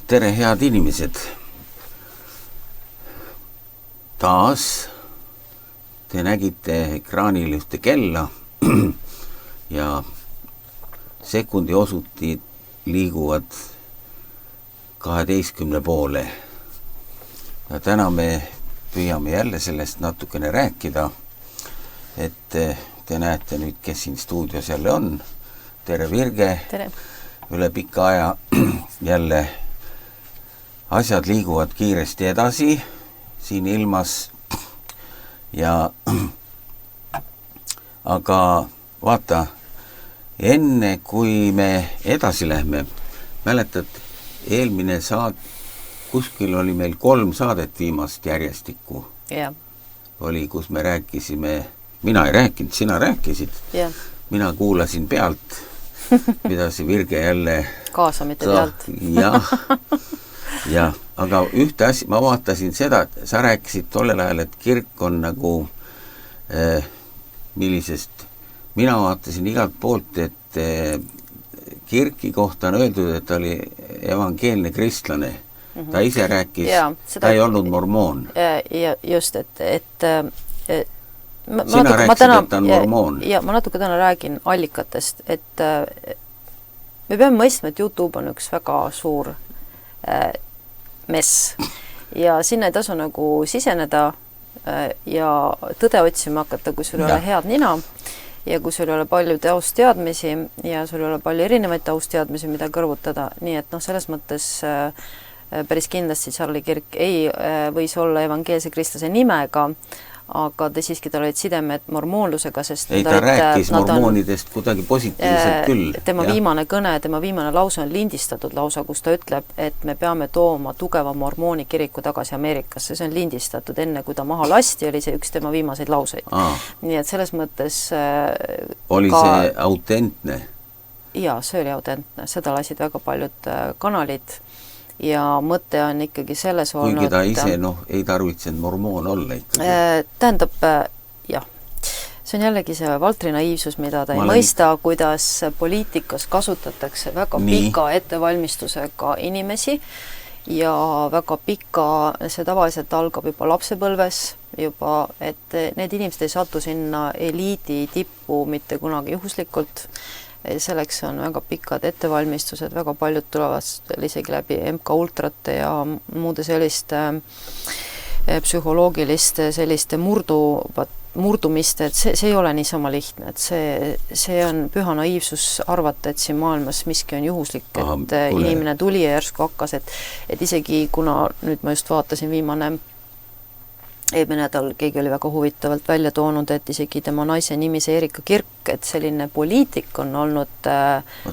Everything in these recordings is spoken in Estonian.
Tere, head inimesed! Taas te nägite ekraanil ühte kella ja sekundi osutid liiguvad 12 poole. Ja täna me püüame jälle sellest natukene rääkida, et te näete nüüd, kes siin stuudios jälle on. Tere, Virge! Tere! Üle pika aja jälle asjad liiguvad kiiresti edasi siin ilmas ja aga vaata, enne kui me edasi lähme, mäletad, eelmine kuskil oli meil 3 saadet viimast järjestikku. Yeah. Oli, kus me rääkisime, mina ei rääkinud, sina rääkisid. Yeah. Mina kuulasin pealt, mida see Virge jälle kaasa mitte pealt. Ja, aga ühte asja, ma vaatasin seda, et sa rääkisid tollel ajal, et kirk on nagu millisest, mina vaatasin igalt poolt, et kirki kohta on öeldud, et ta oli evangeelne kristlane. Ta ise rääkis, ta ei olnud mormoon. Ja just, et sina rääkisid, et ta on mormoon. Ja ma natuke täna räägin allikatest, et me peame mõistma, et YouTube on üks väga suur mess ja sinna ei tasu nagu siseneda ja tõde otsima hakata, kui sul ei ole head nina ja kui sul ei ole palju tausteadmisi ja sul ei ole palju erinevaid tausteadmisi, mida kõrvutada, nii et selles mõttes päris kindlasti Charlie Kirk ei võis olla evangeelse kristlase nimega, aga siiski tal olid sidemed mormoonlusega, sest ei, ta rääkis mormoonidest kuidagi positiivselt küll. Tema viimane kõne, tema viimane lause on lindistatud lausa, kus ta ütleb, et me peame tooma tugeva mormooni kiriku tagasi Ameerikasse. See on lindistatud enne, kui ta maha lasti, oli see üks tema viimaseid lauseid. Nii et selles mõttes oli see autentne? Jaa, see oli autentne. Seda lasid väga paljud kanalid. Ja mõte on ikkagi selles olnud... Kuigi ta ise, ei tarvitsenud mormoon olla ikkagi. Tähendab, jah. See on jällegi see Valtri naiivsus, mida ta ei mõista, kuidas poliitikas kasutatakse väga pika ettevalmistusega inimesi ja väga pika, see tavaliselt algab juba lapsepõlves, juba, et need inimesed ei satu sinna eliidi tippu mitte kunagi juhuslikult. Selleks on väga pikad ettevalmistused, väga paljud tulevad isegi läbi MK Ultrate ja muude selliste psühholoogiliste selliste murdumiste, et see ei ole niisama lihtne, et see on püha naiivsus arvata, et siin maailmas miski on juhuslik, et inimene tuli ja järsku hakkas, et isegi kuna nüüd ma just vaatasin eelmine nädal keegi oli väga huvitavalt välja toonud, et isegi tema naise nimi see Erika Kirk, et selline poliitik on olnud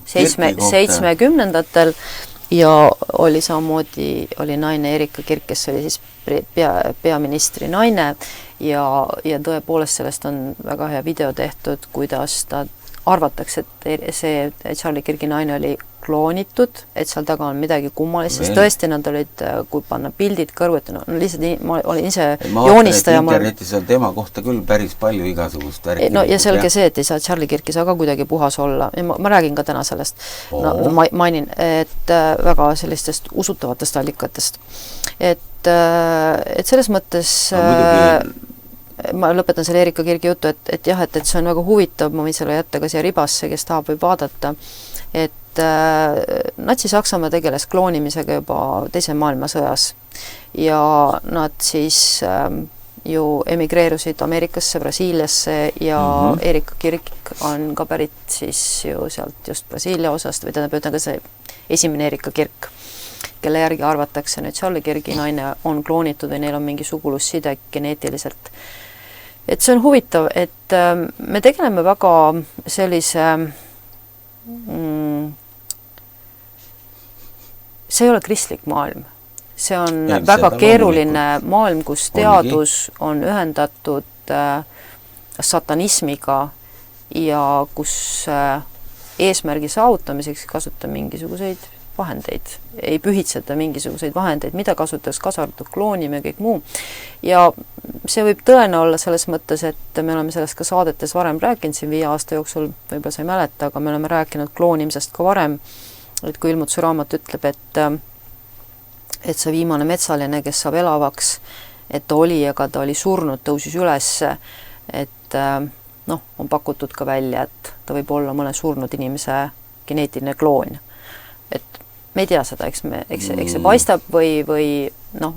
70-ndatel ja oli samamoodi oli naine Erika Kirk, kes oli siis peaministri naine ja tõepoolest sellest on väga hea video tehtud, kuidas ta arvatakse, et see Charlie Kirki naine oli kloonitud, et seal taga on midagi kummalist, sest tõesti nad olid, kui panna pildid kõrvuti, lihtsalt ma olin ise joonistaja. Ma vaatan, et internetis on tema kohta küll päris palju igasugust värki. Ja selge see, et ei saa Charlie Kirki saa ka kuidagi puhas olla. Ja ma räägin ka täna sellest. Ma mainin, et väga sellistest usutavatest allikatest. Et selles mõttes... ma lõpetan selle Erika Kirgi jutu, et jah, et see on väga huvitav, ma võin selle jätta ka siia ribasse, kes tahab võib vaadata, et Natsi-Saksamaa tegeles kloonimisega juba teise maailmasõjas ja nad siis ju emigreerusid Ameerikasse, Brasiiliasse ja Erika Kirk on ka pärit siis ju sealt just Brasiilia osast või tähendab, ütleme ka see esimene Erika Kirk, kelle järgi arvatakse nüüd Charlie Kirgi naine on kloonitud või neil on mingi sugulusside geneetiliselt. Et see on huvitav, et me tegeleme väga sellise see ei ole kristlik maailm. See on väga keeruline maailm, kus teadus on ühendatud satanismiga ja kus eesmärgi saavutamiseks kasuta mingisuguseid vahendeid, ei pühitseta mingisuguseid vahendeid, mida kasutaks kasardatud kloonime ja kõik muu. Ja see võib tõene olla selles mõttes, et me oleme sellest ka saadetes varem rääkinud siin 5 aasta jooksul, võib-olla sa ei mäleta, aga me oleme rääkinud kloonimisest ka varem, et kui ilmutusraamat ütleb, et et see viimane metsaline, kes saab elavaks, et ta oli, aga ta oli surnud, tõusis üles, et on pakutud ka välja, et ta võib olla mõne surnud inimese geneetiline kloon. Et me ei tea seda, eks see paistab või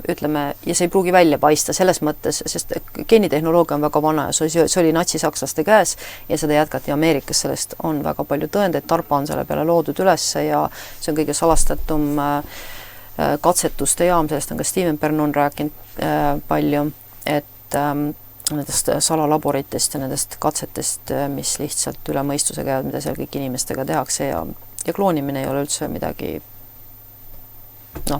ütleme, ja see ei pruugi välja paista selles mõttes, sest geenitehnoloogia on väga vana ja see oli natsi-sakslaste käes ja seda jätkati Ameerikas, sellest on väga palju tõendeid, DARPA on selle peale loodud üles ja see on kõige salastatum katsetuste jaam, sellest on ka Steven Pernon rääkinud palju, et nendest salalaboritest ja nendest katsetest, mis lihtsalt üle mõistuse käivad, mida seal kõik inimestega tehakse ja kloonimine ei ole üldse midagi,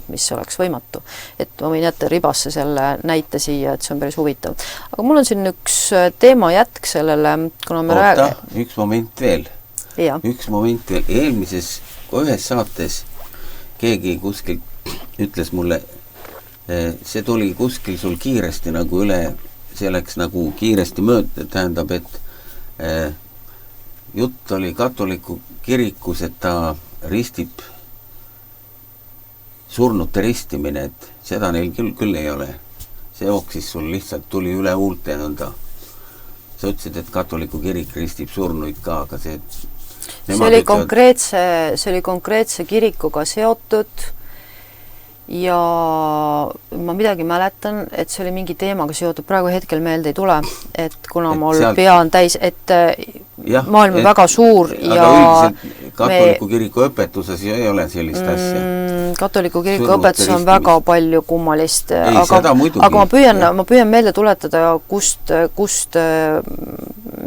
mis oleks võimatu. Et ma võin jätta ribasse selle näite siia, et see on päris huvitav. Aga mul on siin üks teema jätk sellele, kuna me üks moment veel. Üks moment veel. Eelmises ühes saates keegi kuskil ütles mulle, see tuli kuskil sul kiiresti nagu üle, see läks nagu kiiresti mööda, tähendab, et jutt oli katoliku kirikus, et ta ristib surnute ristimine, et seda neil küll ei ole. See jooksis sul lihtsalt tuli üle huulte nõnda. Sa ütlesid, et katoliku kirik ristib surnuid ka, aga see oli konkreetse kirikuga seotud ja ma midagi mäletan, et see oli mingi teemaga seotud, praegu hetkel meelde ei tule, et kuna mul pea on täis, et maailm on väga suur ja üldiselt katoliku kiriku õpetuses ei ole sellist asja. Katoliku kiriku õpetus on väga palju kummalist, aga ma püüan meelde tuletada, kust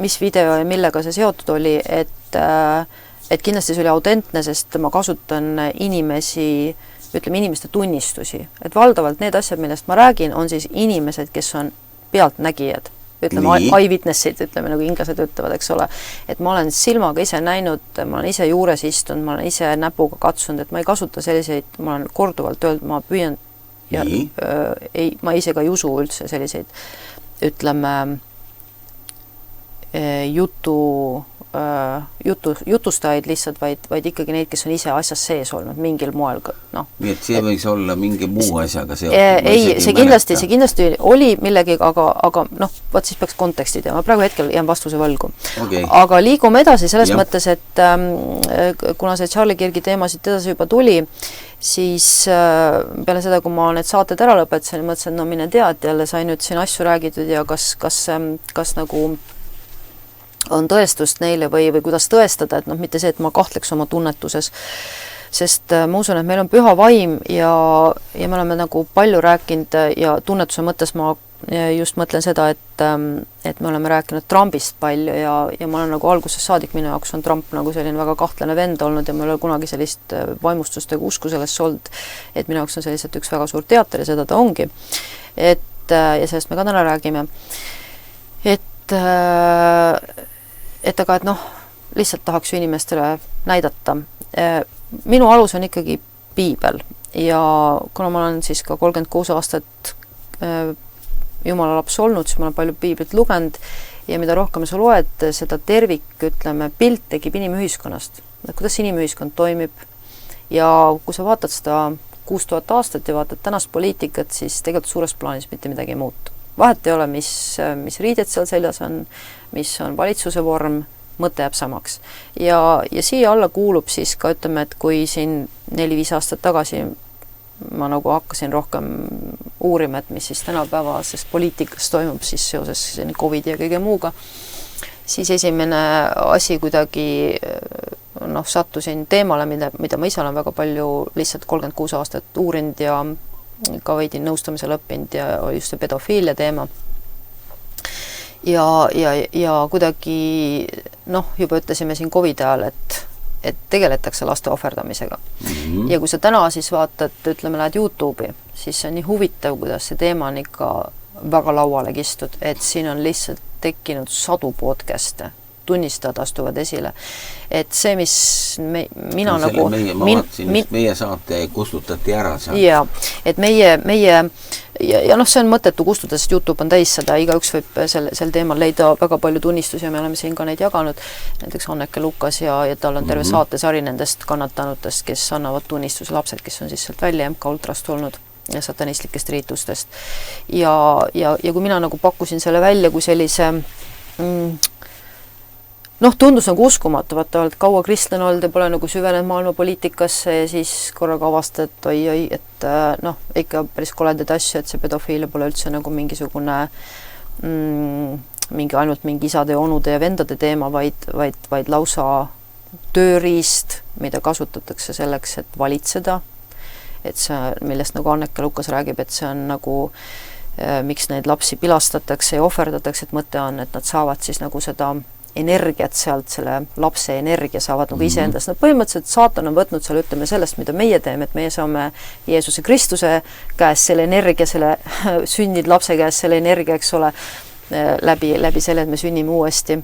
mis video ja millega see seotud oli, et kindlasti see oli autentne, sest ma kasutan inimeste tunnistusi. Et valdavalt need asjad, millest ma räägin, on siis inimesed, kes on pealtnägijad. Ütleme, eyewitnessid, ütleme, nagu inglased ütlevad, eks ole. Et ma olen silmaga ise näinud, ma olen ise juures istunud, ma olen ise näpuga katsunud, et ma ei kasuta selliseid, ma olen korduvalt öelnud, ma püüan, ma ise ka ei usu üldse selliseid, ütleme, jutustajaid lihtsalt, vaid ikkagi neid, kes on ise asjas sees olnud mingil moel. Nii et see võis olla mingi muu asjaga seotud? Ei, see kindlasti oli millegi, aga vaat siis peaks konteksti teha. Ma praegu hetkel jään vastuse võlgu. Okay. Aga liigume edasi selles mõttes, et kuna see Charlie Kirgi teemasid edasi juba tuli, siis peale seda, kui ma need saated ära lõpetasin, mõtlesin, et mine tea, et jälle sai nüüd siin asju räägitud ja kas nagu on tõestust neile või kuidas tõestada, et mitte see, et ma kahtleks oma tunnetuses, sest ma usun, et meil on püha vaim ja me oleme nagu palju rääkinud ja tunnetuse mõttes ma just mõtlen seda, et me oleme rääkinud Trumpist palju ja ma olen nagu algusest saadik, minu jaoks on Trump nagu selline väga kahtlane vend olnud ja mul ei ole kunagi sellist vaimustust ega usku sellest olnud, et minu jaoks on selliselt üks väga suur teater ja seda ta ongi. Ja sellest me ka täna räägime. Aga lihtsalt tahaks ju inimestele näidata. Minu alus on ikkagi piibel ja kuna ma olen siis ka 36 aastat Jumala laps olnud, siis ma olen palju piiblit lugenud ja mida rohkem sa loed, seda tervik, ütleme, pilt tegib inimühiskonnast. Kuidas inimühiskond toimib ja kui sa vaatad seda 6000 aastat ja vaatad tänast poliitikat, siis tegelikult suures plaanis mitte midagi ei muutu. Vahet ei ole, mis riided seal seljas on, mis on valitsuse vorm, mõte jääb samaks. Ja siia alla kuulub siis ka, ütleme, et kui siin 4-5 aastat tagasi ma nagu hakkasin rohkem uurima, et mis siis tänapäevasest poliitikas toimub siis seoses COVID ja kõige muuga, siis esimene asi kuidagi sattusin teemale, mida ma ise olen väga palju lihtsalt 36 aastat uurinud ja ka veidi nõustamisel õppinud ja just see pedofiilia teema. Ja kuidagi, juba ütlesime siin COVID ajal, et tegeletakse laste ohverdamisega. Ja kui sa täna siis vaatad, ütleme, lähed YouTube'i, siis see on nii huvitav, kuidas see teema on ikka väga lauale kistud, et siin on lihtsalt tekkinud sadu podcast'e, tunnistajad astuvad esile. Et see, mis mina ma vaatasin, meie saate kustutati ära seal. Ja, et meie ja noh, see on mõttetu kustuda, sest YouTube on täis seda, igaüks võib sel teemal leida väga palju tunnistusi ja me oleme siin ka neid jaganud, näiteks Anneke Lukas ja tal on terve saatesari nendest kannatanutest, kes annavad tunnistuse, lapsed, kes on siis sealt välja MK Ultrast tulnud ja satanistlikest riitustest. Ja kui mina nagu pakkusin selle välja kui sellise tundus nagu uskumatu, vaata, oled kaua kristlane olnud ja pole nagu süvenenud maailmapoliitikasse ja siis korraga avastad, et oi, et ikka päris koledaid asju, et see pedofiilia pole üldse nagu mingisugune ainult mingi isade ja onude ja vendade teema, vaid lausa tööriist, mida kasutatakse selleks, et valitseda. Et see, millest nagu Anneke Lukas räägib, et see on nagu miks neid lapsi pilastatakse ja ohverdatakse, et mõte on, et nad saavad siis nagu seda energiat sealt, selle lapse energia saavad nagu iseendast. Põhimõtteliselt saatan on võtnud selle, ütleme, sellest, mida meie teeme, et meie saame Jeesuse Kristuse käes selle energia, selle sünnid lapse käes selle energia, eks ole, läbi selle, et me sünnime uuesti.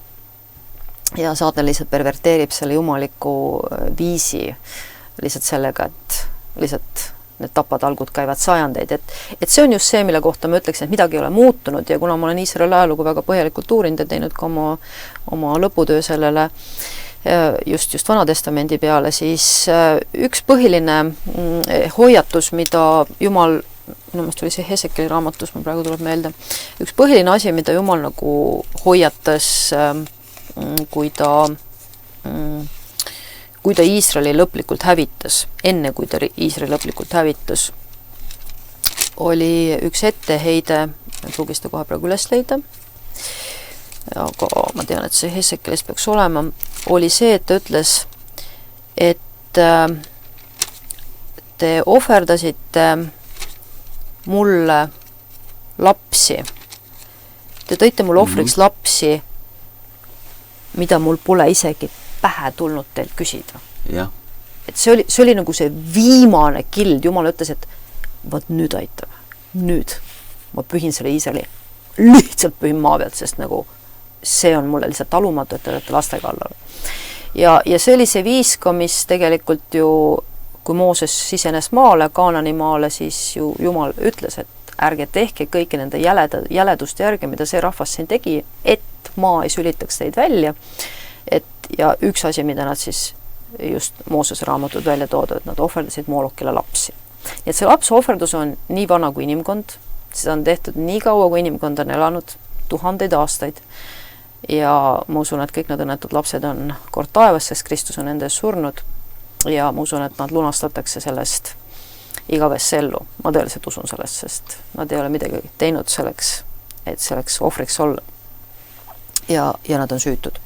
Ja saatan lihtsalt perverteerib selle jumaliku viisi lihtsalt sellega, et lihtsalt need tapatalgud käivad sajandeid, et see on just see, mille kohta ma ütleksin, et midagi ei ole muutunud ja kuna ma olen Iisraeli ajalugu väga põhjalikult uurinud ja teinud ka oma lõputöö sellele just Vanatestamendi peale, siis üks põhiline hoiatus, mida Jumal, minu meelest oli see Hesekeli raamatus, ma praegu tuleb meelde, üks põhiline asi, mida Jumal nagu hoiatas, kui ta Iisraeli lõplikult hävitas, enne kui ta Iisraeli lõplikult hävitas, oli üks etteheide, pruugis ta kohe praegu üles leida, aga ma tean, et see Hesekelis peaks olema, oli see, et ta ütles, et te ohverdasite mulle lapsi. Te tõite mulle ohvriks lapsi, mida mul pole isegi pähe tulnud teilt küsida. Ja. Et see oli nagu see viimane kild. Jumal ütles, et võt nüüd aitab. Nüüd ma pühin selle Iisraeli. Lihtsalt pühin maa pealt, sest nagu see on mulle lihtsalt talumatu, et te olete laste kallal. Ja see oli see viiska, mis tegelikult ju, kui Mooses sisenes maale, Kaanani maale, siis ju Jumal ütles, et ärge tehke kõiki nende jäleduste järgi, mida see rahvas siin tegi, et maa ei sülitaks teid välja. Ja üks asi, mida nad siis just Moosese raamatud välja toodud, et nad ohverdasid Moolokile lapsi. Nii et see lapse ohverdus on nii vana kui inimkond, seda on tehtud nii kaua, kui inimkond on elanud, 1000 aastaid. Ja ma usun, et kõik need õnnetud lapsed on kord taevas, sest Kristus on nende surnud ja ma usun, et nad lunastatakse sellest igavesse ellu. Ma tõeliselt usun sellest, sest nad ei ole midagi teinud selleks, et selleks ohvriks olla. Ja nad on süütud.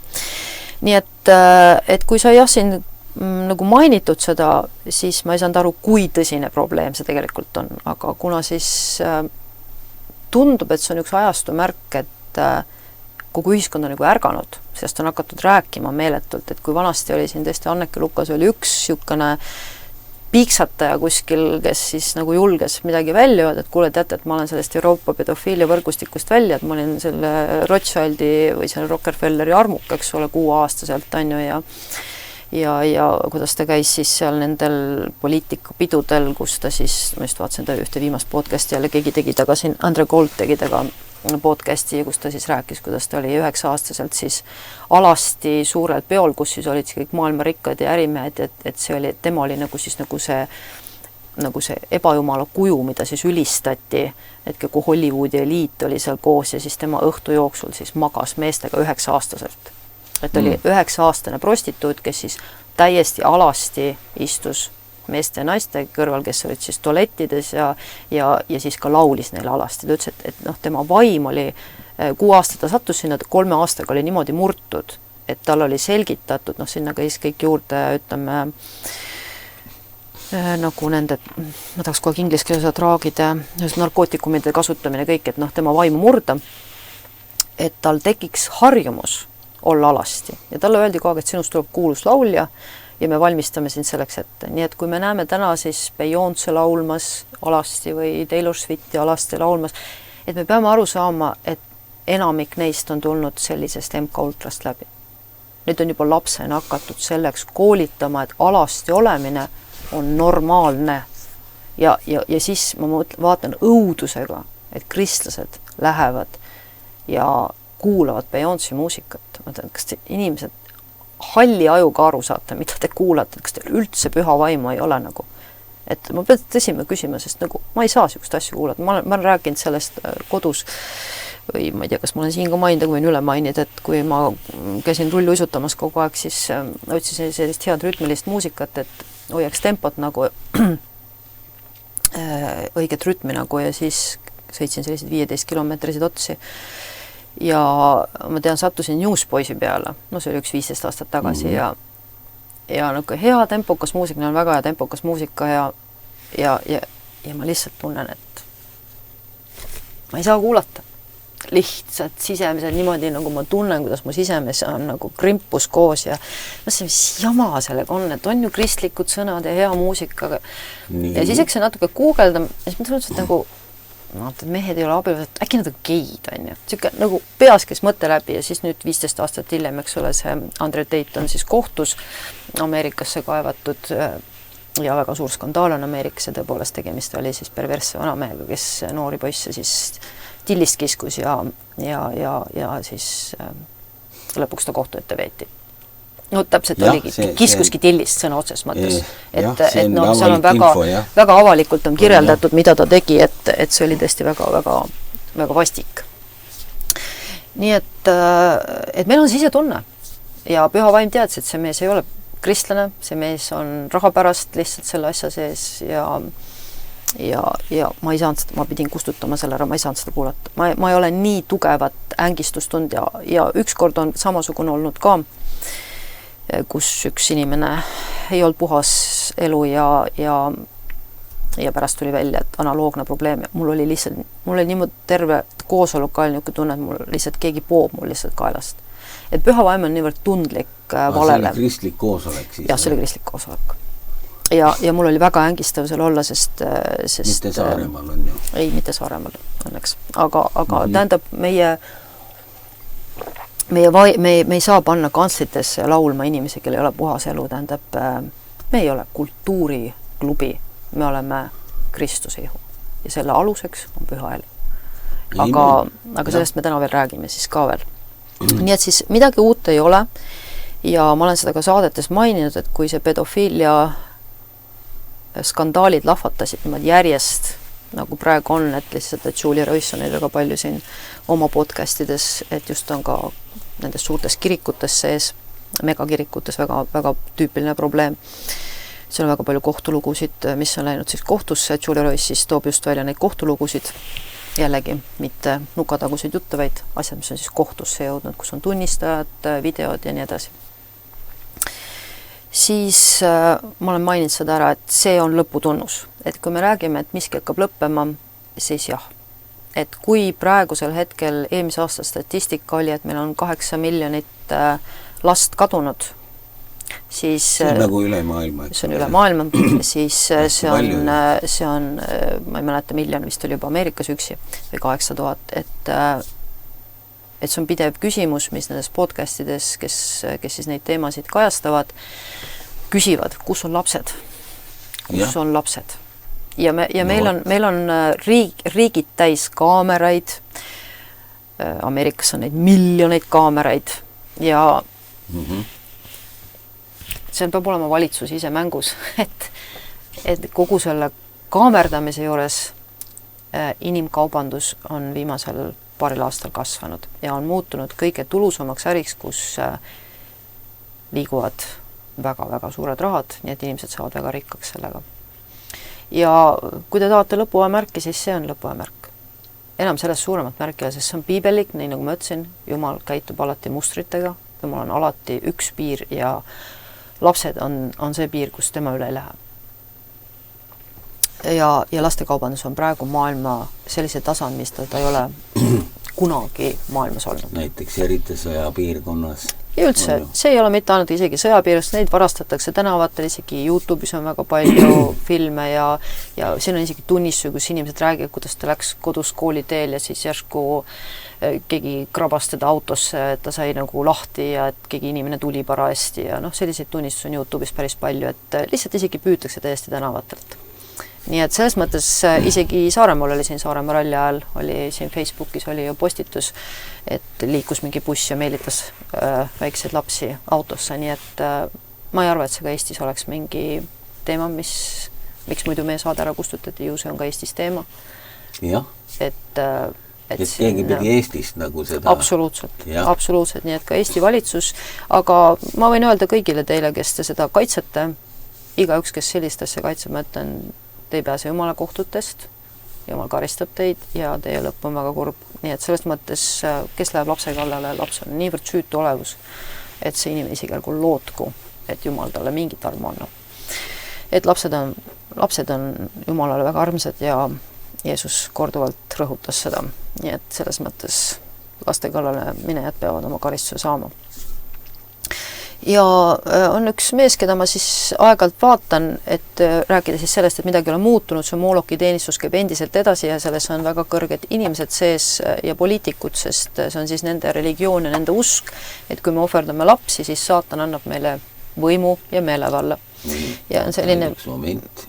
Nii et kui sa siin nagu mainitud seda, siis ma ei saanud aru, kui tõsine probleem see tegelikult on. Aga kuna siis tundub, et see on üks ajastu märk, et kogu ühiskond on nagu ärganud, sest on hakatud rääkima meeletult, et kui vanasti oli siin tõesti Anneke Lukas oli üks siukene piiksataja kuskil, kes siis nagu julges midagi välja öelda, et kuule, teate, et ma olen sellest Euroopa pedofiilia võrgustikust välja, et ma olin selle Rothschildi või selle Rockefelleri armuk, eks ole, 6-aastaselt on ju ja kuidas ta käis siis seal nendel poliitikapidudel, kus ta siis, ma just vaatasin ta ühte viimast podcasti jälle, keegi tegi taga siin, Andre Gold tegi taga podcasti, kus ta siis rääkis, kuidas ta oli 9-aastaselt siis alasti suurel peol, kus siis olid kõik maailma rikkad ja ärimehed, et see oli, tema oli nagu siis nagu see ebajumala kuju, mida siis ülistati, et kui Hollywoodi eliit oli seal koos ja siis tema õhtu jooksul siis magas meestega 9-aastaselt. Et oli 9-aastane prostituut, kes siis täiesti alasti istus meeste ja naiste kõrval, kes olid siis tualettides ja siis ka laulis neile alasti. Ta ütles, et tema vaim oli 6 aastat, ta sattus sinna, 3 aastaga oli niimoodi murtud, et tal oli selgitatud, sinna käis kõik juurde, ütleme, nagu nende, ma tahaks kogu inglise keeles traagide, narkootikumide kasutamine kõik, et tema vaimu murda, et tal tekiks harjumus olla alasti. Ja talle öeldi kogu aeg, et sinust tuleb kuulus laulja ja me valmistame sind selleks ette. Nii et kui me näeme täna siis Beyoncé laulmas alasti või Taylor Swifti alasti laulmas, et me peame aru saama, et enamik neist on tulnud sellisest MK Ultrast läbi. Nüüd on juba lapsena hakatud selleks koolitama, et alasti olemine on normaalne ja siis ma vaatan õudusega, et kristlased lähevad ja kuulavad Beyoncé muusikat. Ma mõtlen, kas te inimesed halli ajuga aru saate, mida te kuulate, kas teil üldse püha vaimu ei ole nagu. Et ma pean tõsime küsima, sest nagu ma ei saa sellist asju kuulata. Ma olen rääkinud sellest kodus või ma ei tea, kas ma olen siin ka maininud, aga võin üle mainida, et kui ma käisin rulluisutamas kogu aeg, siis otsisin sellist head rütmilist muusikat, et hoiaks tempot nagu õiget rütmi nagu ja siis sõitsin selliseid 15-kilomeetriseid otsi. Ja ma tean, sattusin Newsboysi peale, no see oli üks 15 aastat tagasi ja nagu hea tempokas muusika, on väga hea tempokas muusika ja ma lihtsalt tunnen, et ma ei saa kuulata. Lihtsalt sisemiselt niimoodi, nagu ma tunnen, kuidas mu sisemes on nagu krimpus koos ja see, mis jama sellega on, et on ju kristlikud sõnad ja hea muusika. Ja siis eks see natuke guugeldam, ja siis ma tunnen, et nagu et mehed ei ole abielus, et äkki nad on geid, on ju. Siuke nagu peas käis mõte läbi ja siis nüüd 15 aastat hiljem, eks ole, see Andrew Tate on siis kohtus Ameerikasse kaevatud ja väga suur skandaal on Ameerikas ja tõepoolest tegemist oli siis perversse vanamehega, kes noori poisse siis tillist kiskus ja siis lõpuks ta kohtu ette veeti. No täpselt oligi, kiskuski tillist sõna otses mõttes. Et no seal on väga avalikult on kirjeldatud, mida ta tegi, et see oli tõesti väga vastik. Nii et meil on sisetunne ja püha vaim teadis, et see mees ei ole kristlane, see mees on raha pärast lihtsalt selle asja sees ja ma ei saanud seda, ma pidin kustutama selle ära, ma ei saanud seda kuulata. Ma ei ole nii tugevat ängistust tund ja ükskord on samasugune olnud ka, kus üks inimene ei olnud puhas elu ja pärast tuli välja, et analoogne probleem ja mul oli niimoodi terve koosolek ka niisugune tunne, et mul lihtsalt keegi poob mul lihtsalt kaelast. Et püha vaim on niivõrd tundlik valele. See oli kristlik koosolek siis? Jah, see oli kristlik koosolek. Ja mul oli väga ängistav seal olla, sest mitte Saaremaal on ju? Ei, mitte Saaremaal, õnneks. Aga tähendab, me ei saa panna kanslitesse laulma inimesi, kel ei ole puhas elu, tähendab, me ei ole kultuuriklubi, me oleme Kristuse ihu ja selle aluseks on püha elu. Aga sellest me täna veel räägime siis ka veel. Nii et siis midagi uut ei ole ja ma olen seda ka saadetes maininud, et kui see pedofiilia skandaalid lahvatasid niimoodi järjest, nagu praegu on, et lihtsalt, et Julia Royce on neid väga palju siin oma podcastides, et just on ka nendes suurtes kirikutes sees, megakirikutes väga tüüpiline probleem. See on väga palju kohtulugusid, mis on läinud siis kohtusse, et Julia Royce siis toob just välja neid kohtulugusid, jällegi mitte nukatagusid jutte, vaid asjad, mis on siis kohtusse jõudnud, kus on tunnistajad, videod ja nii edasi. Siis ma olen maininud seda ära, et see on lõputunnus. Et kui me räägime, et miski hakkab lõppema, siis jah. Et kui praegusel hetkel eelmise aasta statistika oli, et meil on 8 miljonit last kadunud, siis see on nagu üle maailma. See on üle maailma, siis see on, ma ei mäleta, miljon vist oli juba Ameerikas üksi või 800 000, et see on pidev küsimus, mis nendes podcastides, kes siis neid teemasid kajastavad, küsivad, kus on lapsed? Kus on lapsed? Ja meil on riigid täis kaameraid, Ameerikas on neid miljoneid kaameraid ja see peab olema valitsus ise mängus, et kogu selle kaamerdamise juures inimkaubandus on viimasel paaril aastal kasvanud ja on muutunud kõige tulusamaks äriks, kus liiguvad väga-väga suured rahad, nii et inimesed saavad väga rikkaks sellega. Ja kui te tahate lõpuajamärki, siis see on lõpuajamärk. Enam sellest suuremat märki, sest see on piibelik, nii nagu ma ütlesin, Jumal käitub alati mustritega, Jumal on alati üks piir ja lapsed on see piir, kus tema üle ei lähe. Ja lastekaubandus on praegu maailma sellise tasand, mis ta ei ole kunagi maailmas olnud. Näiteks eriti sõjapiirkonnas. Ja üldse, see ei ole mitte ainult isegi sõjapiirkonnast, neid varastatakse tänavatel, isegi YouTube'is on väga palju filme ja siin on isegi tunnistusi, kus inimesed räägivad, kuidas ta läks kodus kooliteel ja siis järsku keegi krabas teda autosse, et ta sai nagu lahti ja et keegi inimene tuli parajasti ja selliseid tunnistusi on YouTube'is päris palju, et lihtsalt isegi püütakse täiesti tänavatelt. nii et selles mõttes isegi Saaremaal oli siin Saaremaa ralli ajal, oli siin Facebookis oli ju postitus, et liikus mingi buss ja meelitas väikseid lapsi autosse, nii et ma ei arva, et see ka Eestis oleks mingi teema, miks muidu meie saade ära kustutati, ju see on ka Eestis teema. Jah. Et keegi pidi Eestist nagu seda... Absoluutselt, nii et ka Eesti valitsus, aga ma võin öelda kõigile teile, kes te seda kaitsete, igaüks, kes sellist asja kaitseb, ma ütlen, te ei pääse Jumala kohtutest, Jumal karistab teid ja teie lõpp on väga kurb. Nii et selles mõttes, kes läheb lapse kallale, laps on niivõrd süütu olevus, et see inimene isigelgu lootku, et Jumal talle mingit armu annab. Et lapsed on Jumalale väga armsad ja Jeesus korduvalt rõhutas seda. Nii et selles mõttes laste kallale minejad peavad oma karistuse saama. Ja on üks mees, keda ma siis aeg-ajalt vaatan, et rääkida siis sellest, et midagi ei ole muutunud, see Mooloki teenistus käib endiselt edasi ja selles on väga kõrged inimesed sees ja poliitikud, sest see on siis nende religioon ja nende usk, et kui me ohverdame lapsi, siis saatan annab meile võimu ja meelevalla. Ja on selline üks moment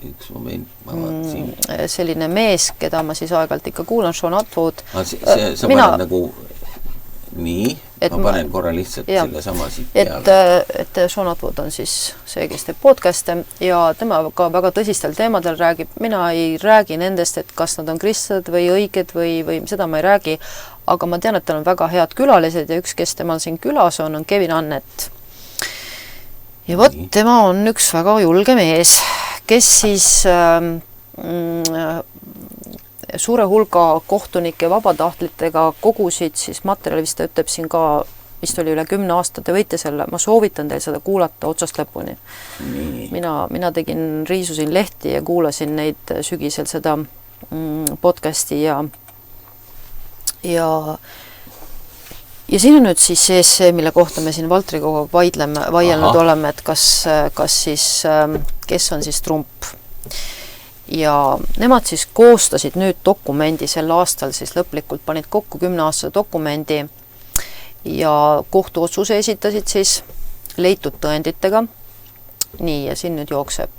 ma vaatasin. Selline mees, keda ma siis aeg-ajalt ikka kuulan, Sean Atwood. Sa paned nagu nii, ma panen korra lihtsalt selle sama siit peale. Et Sean Atwood on siis see, kes teeb podcast'e ja tema ka väga tõsistel teemadel räägib. Mina ei räägi nendest, et kas nad on kristlased või õiged või seda ma ei räägi, aga ma tean, et tal on väga head külalised ja üks, kes temal siin külas on Kevin Annett. Ja vot, tema on üks väga julge mees, kes siis suure hulga kohtunike vabatahtritega kogusid siis materjali, vist ta ütleb siin ka, vist oli üle 10 aasta, te võite selle, ma soovitan teil seda kuulata otsast lõpuni. Mina riisusin lehti ja kuulasin neid sügisel seda podcasti ja siin on nüüd siis see, mille kohta me siin Valtriga vaielnud oleme, et kas siis, kes on siis Trump. Ja nemad siis koostasid nüüd dokumendi sel aastal, siis lõplikult panid kokku 10-aastase dokumendi ja kohtuotsuse esitasid siis leitud tõenditega. Nii, ja siin nüüd jookseb.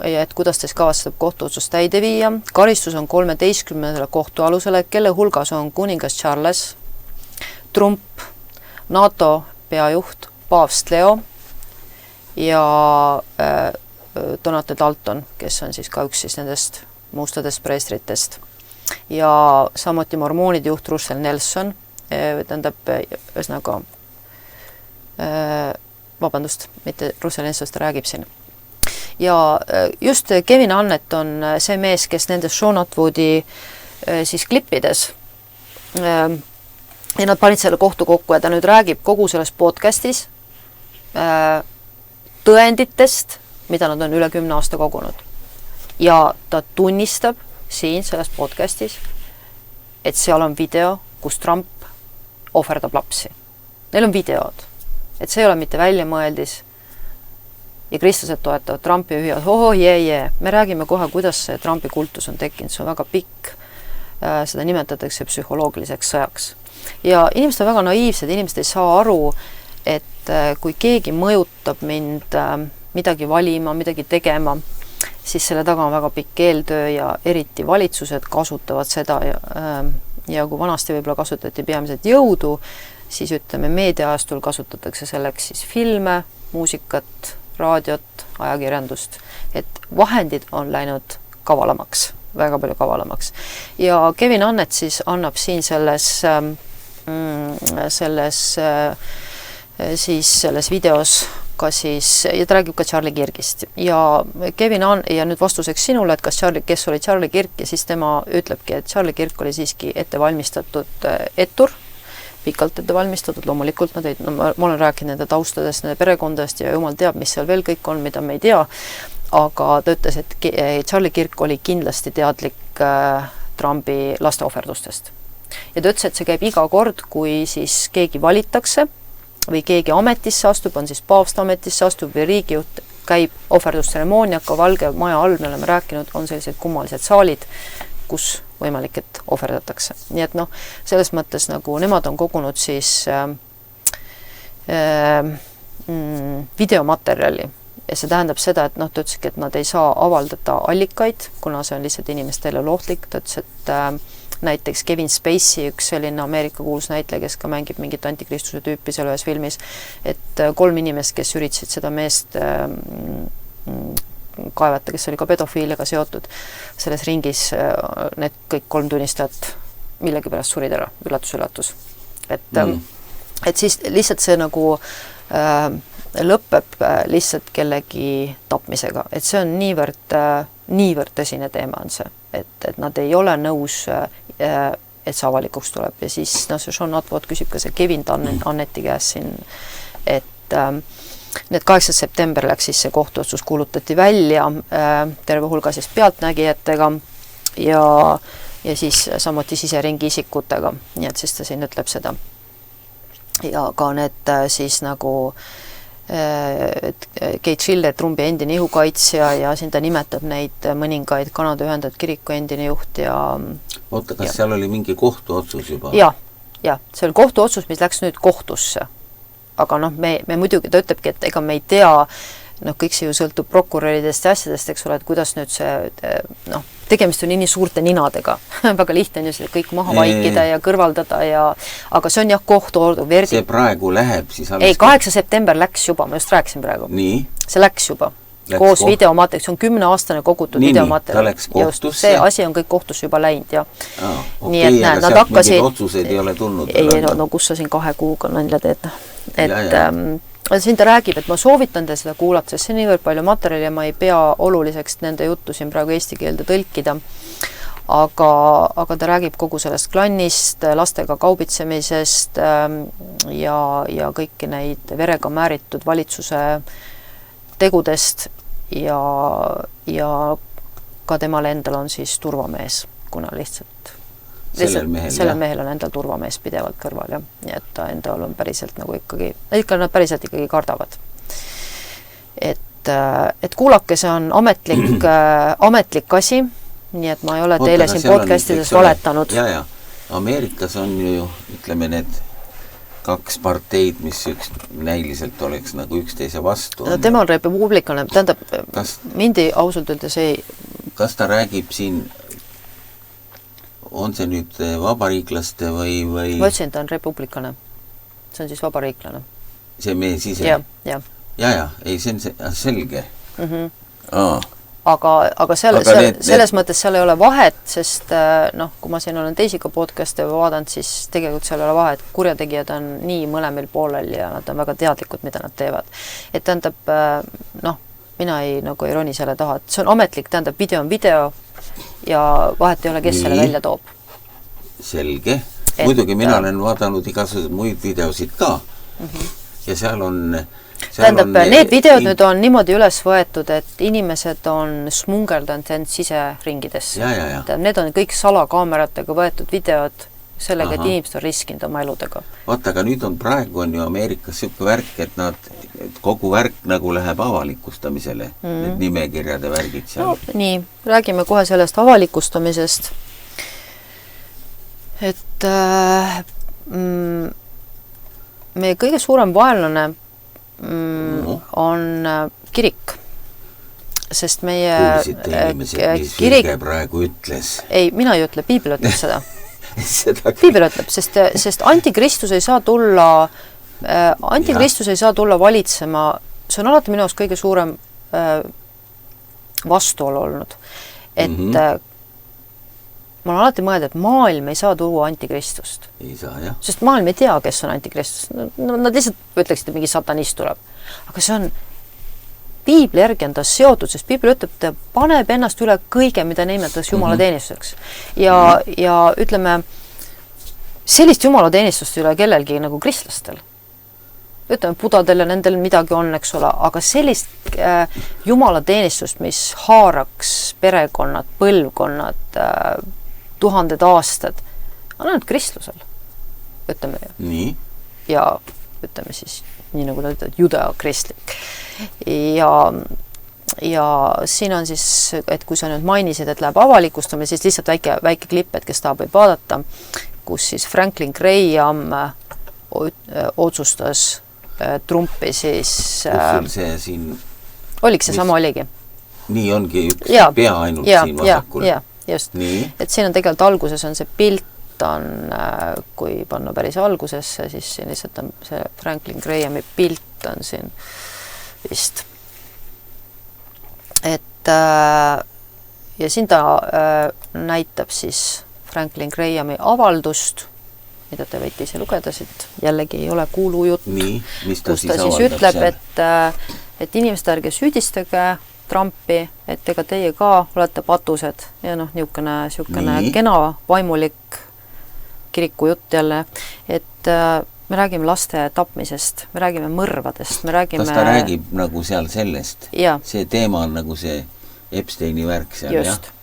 Ja et kuidas teis kavatseb kohtuotsust täide viia. Karistus on 13 kohtualusele, kelle hulgas on kuningas Charles, Trump, NATO peajuht, paavst Leo ja Donald Dalton, kes on siis ka üks siis nendest mustadest preestritest. Ja samuti mormoonide juht Russell Nelson, tähendab ühesõnaga, vabandust, mitte Russell Nelson, ta räägib siin. Ja just Kevin Annett on see mees, kes nendes Sean Atwoodi siis klippides ja nad panid selle kohtu kokku ja ta nüüd räägib kogu selles podcastis tõenditest, mida nad on üle 10 aasta kogunud. Ja ta tunnistab siin selles podcastis, et seal on video, kus Trump ohverdab lapsi. Neil on videod, et see ei ole mitte väljamõeldis ja kristlased toetavad Trumpi ja hüüavad, me räägime kohe, kuidas see Trumpi kultus on tekkinud, see on väga pikk, seda nimetatakse psühholoogiliseks sõjaks. Ja inimesed on väga naiivsed, inimesed ei saa aru, et kui keegi mõjutab mind midagi valima, midagi tegema, siis selle taga on väga pikk eeltöö ja eriti valitsused kasutavad seda ja kui vanasti võib-olla kasutati peamiselt jõudu, siis ütleme meediaajastul kasutatakse selleks siis filme, muusikat, raadiot, ajakirjandust, et vahendid on läinud kavalamaks, väga palju kavalamaks. Ja Kevin Annett siis annab siin selles videos ka siis, ja ta räägib ka Charlie Kirkist. Ja ja nüüd vastuseks sinule, et kes oli Charlie Kirk ja siis tema ütlebki, et Charlie Kirk oli siiski ettevalmistatud ettur, pikalt ettevalmistatud, loomulikult ma olen rääkinud nende taustadest, nende perekondadest ja jumal teab, mis seal veel kõik on, mida me ei tea, aga ta ütles, et Charlie Kirk oli kindlasti teadlik Trumpi laste ohverdustest. Ja ta ütles, et see käib iga kord, kui siis keegi valitakse või keegi ametisse astub, on siis paavst ametisse astub või riigijuht, käib ohverdustseremooniaga Valge Maja all, me oleme rääkinud, on sellised kummalised saalid, kus võimalik, et ohverdatakse. Nii et selles mõttes nagu nemad on kogunud siis videomaterjali, ja see tähendab seda, et ta ütleski, et nad ei saa avaldada allikaid, kuna see on lihtsalt inimestele lohtlik. Ta ütles, et näiteks Kevin Spacey, üks selline Ameerika kuulus näitleja, kes ka mängib mingit antikristuse tüüpi seal ühes filmis, et 3 inimest, kes üritasid seda meest kaevata, kes oli ka pedofiiliaga seotud selles ringis, need kõik 3 tunnistajat millegipärast surid ära, üllatus. Et siis lihtsalt see nagu lõpeb lihtsalt kellegi tapmisega, et see on niivõrd tõsine teema on see, et nad ei ole nõus, et see avalikuks tuleb ja siis see Sean Atwood küsib ka see Kevin Anneti käest siin, et need 8. september läks siis see kohtuotsus kuulutati välja terve hulga siis pealtnägijatega ja siis samuti siseringi isikutega, nii et siis ta siin ütleb seda. Ja ka need siis nagu Kate Schiller, Trumpi endine ihukaitsja ja siin ta nimetab neid mõningaid Kanada Ühendatud Kiriku endine juht ja oota, kas seal oli mingi kohtuotsus juba? Ja, see oli kohtuotsus, mis läks nüüd kohtusse. Aga me muidugi, ta ütlebki, et ega me ei tea, kõik see ju sõltub prokuröridest ja asjadest, eks ole, et kuidas nüüd see, tegemist on nii suurte ninadega. Väga lihtne on ju see kõik maha vaikida ja kõrvaldada aga see on jah kohtuordu. See praegu läheb siis alles... Ei, 8. september läks juba, ma just rääkisin praegu. Nii? See läks juba. Koos videomaterjal, see on 10-aastane kogutud videomaterjal. Ta läks kohtusse? See asi on kõik kohtusse juba läinud, jah. Nii et aga sealt mingid otsused ei ole tulnud? Ei, kus sa siin 2 kuuga nalja teed. Siin ta räägib, et ma soovitan te seda kuulata, sest see on niivõrd palju materjali ja ma ei pea oluliseks nende juttu siin praegu eesti keelde tõlkida. Aga ta räägib kogu sellest klannist, lastega kaubitsemisest ja kõiki neid verega määritud valitsuse tegudest ja ka temal endal on siis turvamees, kuna lihtsalt sellel mehel on endal turvamees pidevalt kõrval, jah. Nii et ta endal on päriselt nagu nad päriselt ikkagi kardavad. Et kuulake, see on ametlik asi, nii et ma ei ole teile siin podcastides valetanud. Ja. Ameerikas on ju, ütleme, need 2 parteid, mis näiliselt oleks nagu üksteise vastu. No tema on republikane, tähendab, mindi ausalt öeldes ei... Kas ta räägib siin... On see nüüd vabariiklaste või... Ma ütlesin, ta on republikane. See on siis vabariiklane. See mees ise? Ja. Ei, see on selge. Aga selles mõttes seal ei ole vahet, sest kui ma siin olen teisiga podcast'e vaadanud, siis tegelikult seal ei ole vahet. Kurjategijad on nii mõlemil poolel ja nad on väga teadlikud, mida nad teevad. Et tähendab, mina ei roni selle taha. See on ametlik, tähendab, video on video ja vahet ei ole, kes selle välja toob. Selge. Muidugi mina olen vaadanud igasuguseid muid videosid ka. Ja seal on... Tähendab, need videod nüüd on niimoodi üles võetud, et inimesed on smungeldanud end siseringidesse. Ja. Need on kõik salakaameratega võetud videod sellega, et inimesed on riskinud oma eludega. Vaata, aga nüüd on praegu on ju Ameerikas siuke värk, et kogu värk nagu läheb avalikustamisele, need nimekirjade värgid seal. Nii, räägime kohe sellest avalikustamisest. Et meie kõige suurem vaenlane on kirik. Sest meie kirik praegu ütles. Ei, mina ei ütle, Piibel ütleb seda. Piibel ütleb, sest antikristus ei saa tulla valitsema, see on alati minu jaoks kõige suurem vastuolu olnud. Et ma olen alati mõelda, et maailm ei saa tuua antikristust. Ei saa, jah. Sest maailm ei tea, kes on antikristus. Nad lihtsalt ütleksid, et mingi satanist tuleb. Aga see on Piibli järgi on ta seotud, sest Piibel ütleb, ta paneb ennast üle kõige, mida nimetatakse jumalateenistuseks. Ja ütleme, sellist jumalateenistust üle kellelgi nagu kristlastel. Ütleme, budadel ja nendel midagi on, eks ole, aga sellist jumalateenistust, mis haaraks perekonnad, põlvkonnad, 1000 aastad, on ainult kristlusel, ütleme ju. Nii. Ja ütleme siis, nii nagu ta ütleb, judea-kristlik. Ja siin on siis, et kui sa nüüd mainisid, et läheb avalikustama, siis lihtsalt väike klipp, et kes tahab võib vaadata, kus siis Franklin Graham otsustas Trumpi siis... Kus sul see siin Oliks see sama oligi. Nii ongi üks pea ainult siin vasakul. Just. Et siin on tegelikult alguses on see pilt on, kui panna päris algusesse, siis siin lihtsalt on see Franklin Grahami pilt on siin vist. Et ja siin ta näitab siis Franklin Grahami avaldust, mida te võite ise lugeda siit, jällegi ei ole kuulujutt, kus ta siis ütleb, et inimesed ärge süüdistage Trumpi, et ega teie ka olete patused ja niisugune kena vaimulik kirikujutt jälle, et me räägime laste tapmisest, me räägime mõrvadest, me räägime... Kas ta räägib nagu seal sellest? See teema on nagu see Epsteini värk seal,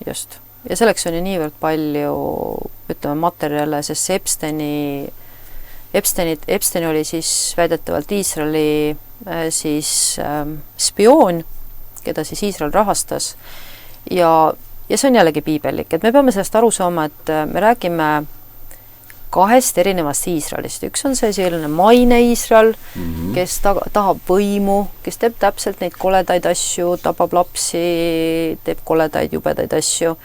Just. Ja selleks on ju niivõrd palju, ütleme, materjale, sest see Epstein oli siis väidetavalt Iisraeli siis spioon, keda siis Iisrael rahastas ja see on jällegi piibellik, et me peame sellest aru saama, et me räägime kahest erinevast Iisraelist. Üks on see selline maine Iisrael, kes tahab võimu, kes teeb täpselt neid koledaid asju, tapab lapsi, teeb koledaid, jubedaid asju.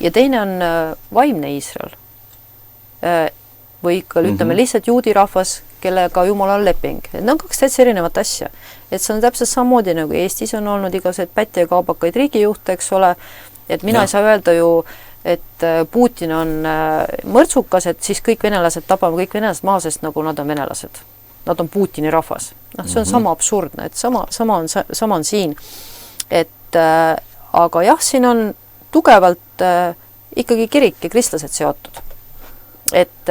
Ja teine on vaimne Iisrael. Või ikka ütleme lihtsalt juudi rahvas, kellega Jumal on leping. Need on kaks täitsa erinevat asja. Et see on täpselt samamoodi nagu Eestis on olnud igased pätti ja kaabakaid riigijuhte, eks ole. Et mina ei saa öelda ju, et Putin on mõrtsukas, et siis kõik venelased tapame kõik venelased maha, sest nagu nad on venelased. Nad on Putini rahvas. See on sama absurdne, et sama on siin. Et aga jah, siin on tugevalt ikkagi kirik ja kristlased seotud. Et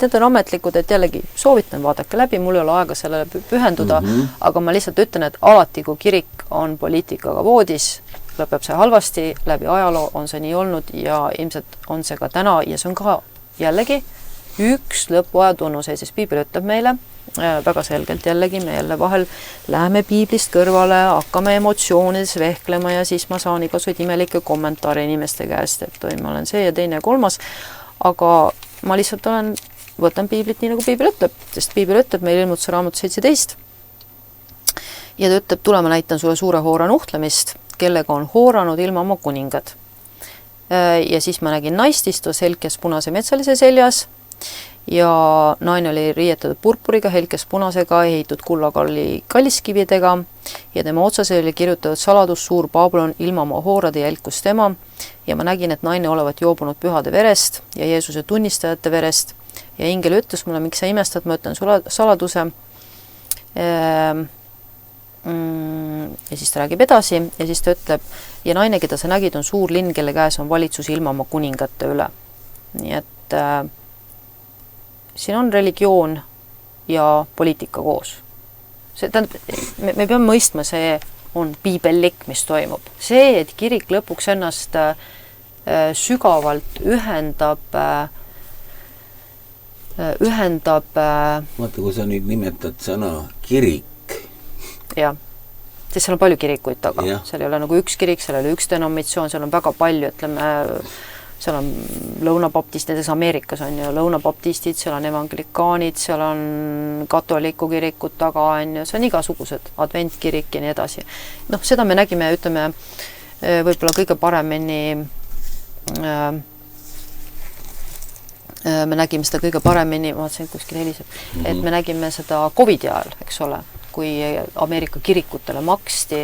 need on ametlikud, et jällegi soovitan vaadake läbi, mul ei ole aega sellele pühenduda, aga ma lihtsalt ütlen, et alati, kui kirik on poliitikaga voodis, lõpeb see halvasti, läbi ajaloo on see nii olnud ja ilmselt on see ka täna ja see on ka jällegi üks lõpuaja tunnus, sest Piibel ütleb meile väga selgelt jällegi, me jälle vahel läheme Piiblist kõrvale, hakkame emotsioonides vehklema ja siis ma saan igasuid imelikke kommentaare inimeste käest, et ma olen see ja teine ja kolmas, aga ma lihtsalt võtan Piiblit nii nagu Piibel ütleb, sest Piibel ütleb meil ilmutuse raamat 17 ja ta ütleb, tule ma näitan sulle suure hoora nuhtlemist, kellega on hooranud ilma oma kuningad. Ja siis ma nägin naist istus helkes punase metsalise seljas ja naine oli riietatud purpuriga, helkes punasega, ehitud kullakalli kalliskividega ja tema otsas oli kirjutatud saladus suur Babylon ilma oma hoorade jälkus tema ja ma nägin, et naine olevat joobunud pühade verest ja Jeesuse tunnistajate verest ja ingel ütles mulle, miks sa imestad, ma ütlen sulle saladuse. Ja siis ta räägib edasi ja siis ta ütleb ja naine, keda sa nägid, on suur linn, kelle käes on valitsus ilma oma kuningate üle. Nii et siin on religioon ja poliitika koos. Me peame mõistma, see on piibellik, mis toimub. See, et kirik lõpuks ennast sügavalt ühendab vaata, kui sa nüüd nimetad sõna kirik. Jah, sest seal on palju kirikuid taga. Seal ei ole nagu üks kirik, seal ei ole üks denominatsioon, seal on väga palju, ütleme, seal on lõunabaptist, näiteks Ameerikas on ju lõunabaptistid, seal on evangelikaanid, seal on katoliku kirikud taga, see on igasugused, adventkirik ja nii edasi. Seda me nägime, ütleme, võib-olla kõige paremini me nägime seda kõige paremini, ma vaatasin kuskil heliseb, et me nägime seda COVID-i ajal, eks ole, kui Ameerika kirikutele maksti,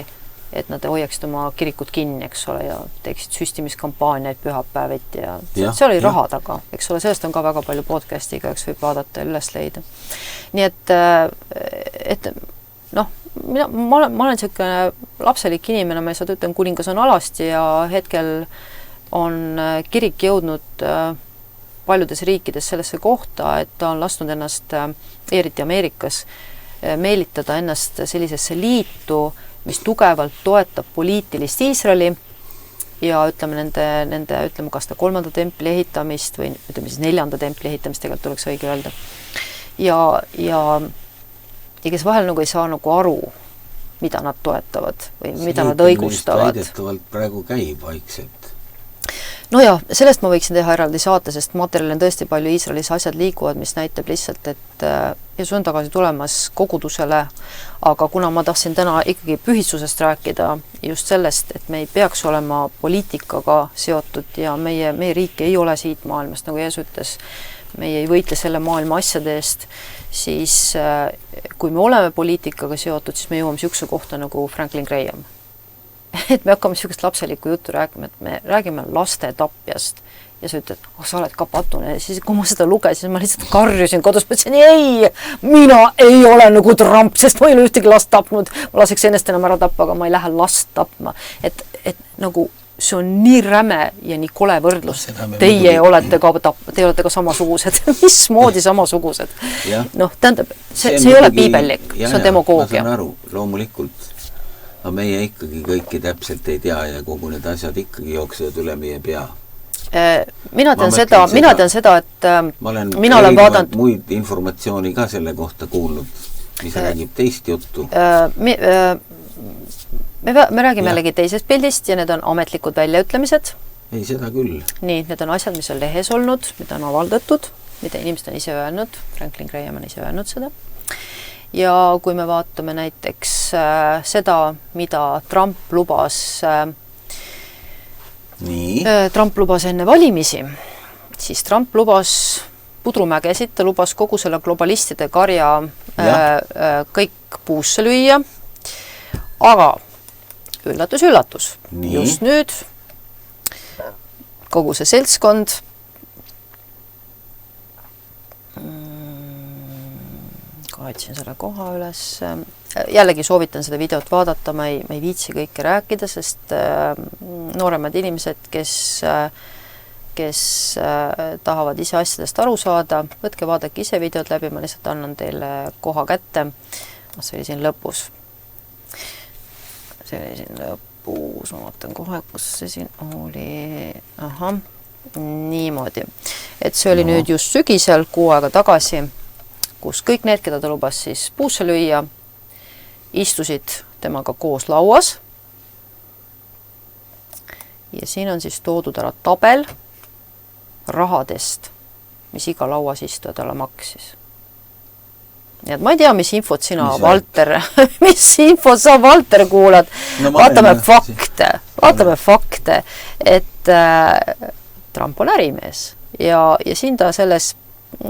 et nad hoiaksid oma kirikut kinni, eks ole, ja teeksid süstimiskampaaniaid pühapäeviti ja see oli raha taga, eks ole, sellest on ka väga palju podcastiga, eks võib vaadata ja üles leida. Nii et ma olen selline lapselik inimene, ma ei saa ütlen, kuningas on alasti ja hetkel on kirik jõudnud paljudes riikides sellesse kohta, et ta on lasknud ennast, eriti Ameerikas, meelitada ennast sellisesse liitu, mis tugevalt toetab poliitilist Iisraeli ja ütleme ütleme, kas ta 3. templi ehitamist või ütleme siis 4. templi ehitamist tegelikult tuleks õige öelda. Ja kes vahel nagu ei saa nagu aru, mida nad toetavad või mida nad õigustavad. Väidetavalt praegu käib vaikselt. no ja, sellest ma võiksin teha eraldi saate, sest materjal on tõesti palju, Iisraelis asjad liiguvad, mis näitab lihtsalt, et Jeesus on tagasi tulemas kogudusele, aga kuna ma tahtsin täna ikkagi pühitsusest rääkida, just sellest, et me ei peaks olema poliitikaga seotud ja meie riik ei ole siit maailmast, nagu Jeesus ütles, meie ei võitle selle maailma asjade eest, siis kui me oleme poliitikaga seotud, siis me jõuame niisuguse kohta nagu Franklin Graham. Et me hakkame niisugust lapselikku juttu rääkima, et me räägime laste tapjast ja sa ütled, sa oled ka patune. Ja siis, kui ma seda lugesin, ma lihtsalt karjusin kodus, mõtlesin, ei, mina ei ole nagu Trump, sest ma ei ole ühtegi last tapnud. Ma laseks ennast enam ära tappa, aga ma ei lähe last tapma. Et nagu see on nii räme ja nii kole võrdlus. Teie olete ka samasugused. Mismoodi samasugused? Noh, tähendab, see ei ole piibellik, see on demagoogia. Ma saan aru, loomulikult. Aga meie ikkagi kõiki täpselt ei tea ja kogu need asjad ikkagi jooksevad üle meie pea. Mina tean seda, et mina olen vaadanud muid informatsiooni ka selle kohta kuulnud, mis räägib teist juttu. Me räägime jällegi teisest pildist ja need on ametlikud väljaütlemised. Ei, seda küll. Nii, need on asjad, mis on lehes olnud, mida on avaldatud, mida inimesed on ise öelnud, Franklin Graham on ise öelnud seda. Ja kui me vaatame näiteks seda, mida Trump lubas enne valimisi, siis Trump lubas pudrumägesid, ta lubas kogu selle globalistide karja kõik puusse lüüa, aga üllatus, just nüüd kogu see seltskond otsin selle koha üles. Jällegi soovitan seda videot vaadata, ma ei viitsi kõike rääkida, sest nooremad inimesed, kes tahavad ise asjadest aru saada, võtke vaadake ise videot läbi, ma lihtsalt annan teile koha kätte. See oli siin lõpus. Ma vaatan kohe, kus see siin oli. Niimoodi. Et see oli nüüd just sügisel, 6 aega tagasi, kus kõik need, keda ta lubas siis puusse lüüa, istusid temaga koos lauas. Ja siin on siis toodud ära tabel rahadest, mis iga lauas istuja talle maksis. Nii et ma ei tea, mis infot sina, Valter, mis infot sa, Valter, kuulad. No, vaatame fakte, et Trump on ärimees ja siin ta selles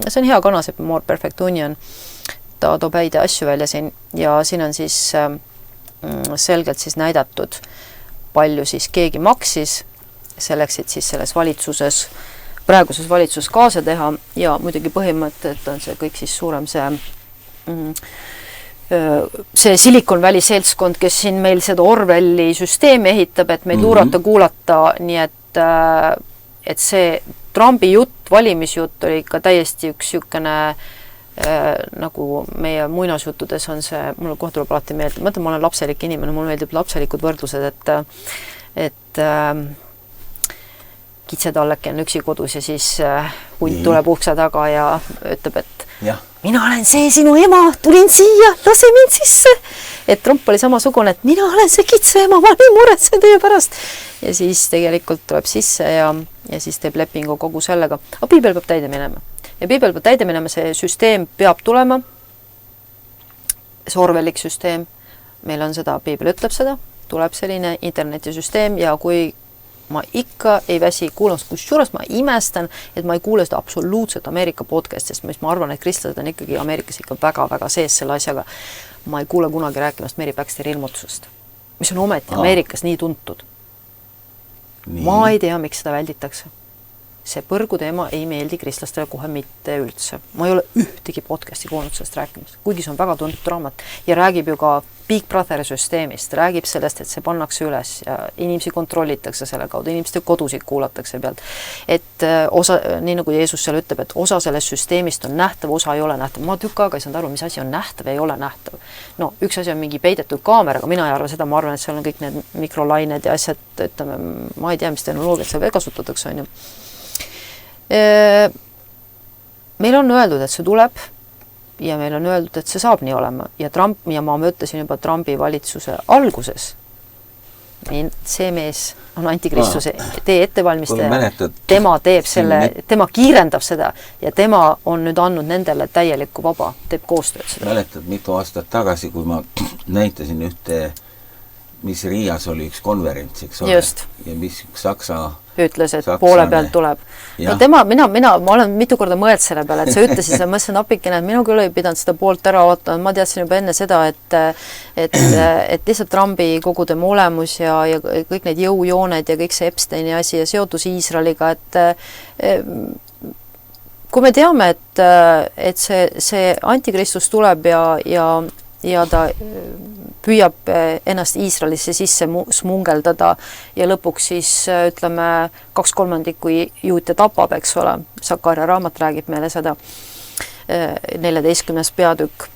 see on hea Kanasepp More Perfect Union, ta toob häid asju välja siin ja siin on siis selgelt siis näidatud, palju siis keegi maksis selleks, et siis selles valitsuses, praeguses valitsuses kaasa teha ja muidugi põhimõtted on see kõik siis suurem see Silicon Valley seltskond, kes siin meil seda Orwelli süsteemi ehitab, et meid luurata, kuulata, nii et see Trumpi jutt, valimisjutt oli ikka täiesti üks niisugune nagu meie muinasjuttudes on see, mulle kohe tuleb alati meelde, ma olen lapselik inimene, mulle meeldib lapselikud võrdlused, et kitsetalleki on üksi kodus ja siis hunt tuleb ukse taga ja ütleb, et mina olen see sinu ema, tulin siia, lase mind sisse. Et Trump oli samasugune, et mina olen see kitse ema, ma nii muretsen teie pärast. Ja siis tegelikult tuleb sisse ja siis teeb lepingu kogu sellega. Aga piibel peab täide minema. Ja piibel peab täide minema, see süsteem peab tulema. See Orwellik süsteem. Meil on seda, piibel ütleb seda, tuleb selline internetisüsteem ja kui ma ikka ei väsi kuulama, kusjuures ma imestan, et ma ei kuule seda absoluutselt Ameerika podcastist, mis ma arvan, et kristlased on ikkagi Ameerikas ikka väga-väga sees selle asjaga. Ma ei kuule kunagi rääkimast Mary Baxteri ilmutusest, mis on ometi Ameerikas nii tuntud. Ma ei tea, miks seda välditakse. See põrgu teema ei meeldi kristlastele kohe mitte üldse. Ma ei ole ühtegi podcasti kuulnud sellest rääkimas, kuigi see on väga tuntud raamat ja räägib ju ka Big Brotheri süsteemist, räägib sellest, et see pannakse üles ja inimesi kontrollitakse selle kaudu, inimeste kodusid kuulatakse pealt. Et osa, nii nagu Jeesus seal ütleb, et osa sellest süsteemist on nähtav, osa ei ole nähtav. Ma tükk aega ei saanud aru, mis asi on nähtav ja ei ole nähtav. No, üks asi on mingi peidetud kaamera, aga mina ei arva seda, ma arvan, et seal on kõik need mikrolained ja asjad, ütleme, ma ei tea, mis tehnoloogiat seal veel kasutatakse, on ju. Meil on öeldud, et see tuleb ja meil on öeldud, et see saab nii olema ja Trump, ja ma ütlesin juba Trumpi valitsuse alguses, see mees on antikristuse tee ettevalmistaja, tema teeb selle, tema kiirendab seda ja tema on nüüd andnud nendele täielikku vaba, teeb koostööd seda. Mäletad mitu aastat tagasi, kui ma näitasin ühte, mis Riias oli üks konverents, eks ole, ja mis üks saksa ütles, et poole pealt tuleb. No tema, ma olen mitu korda mõeld selle peale, et sa ütlesid seda, ma mõtlesin napikene, et minu küll ei pidanud seda poolt ära ootama, ma teadsin juba enne seda, et lihtsalt Trumpi kogu tema olemus ja kõik need jõujooned ja kõik see Epsteini asi ja seotus Iisraeliga, et kui me teame, et see antikristus tuleb ja ta püüab ennast Iisraelisse sisse smungeldada ja lõpuks siis ütleme 2/3 juute tapab, eks ole. Sakarja raamat räägib meile seda 14. peatükk.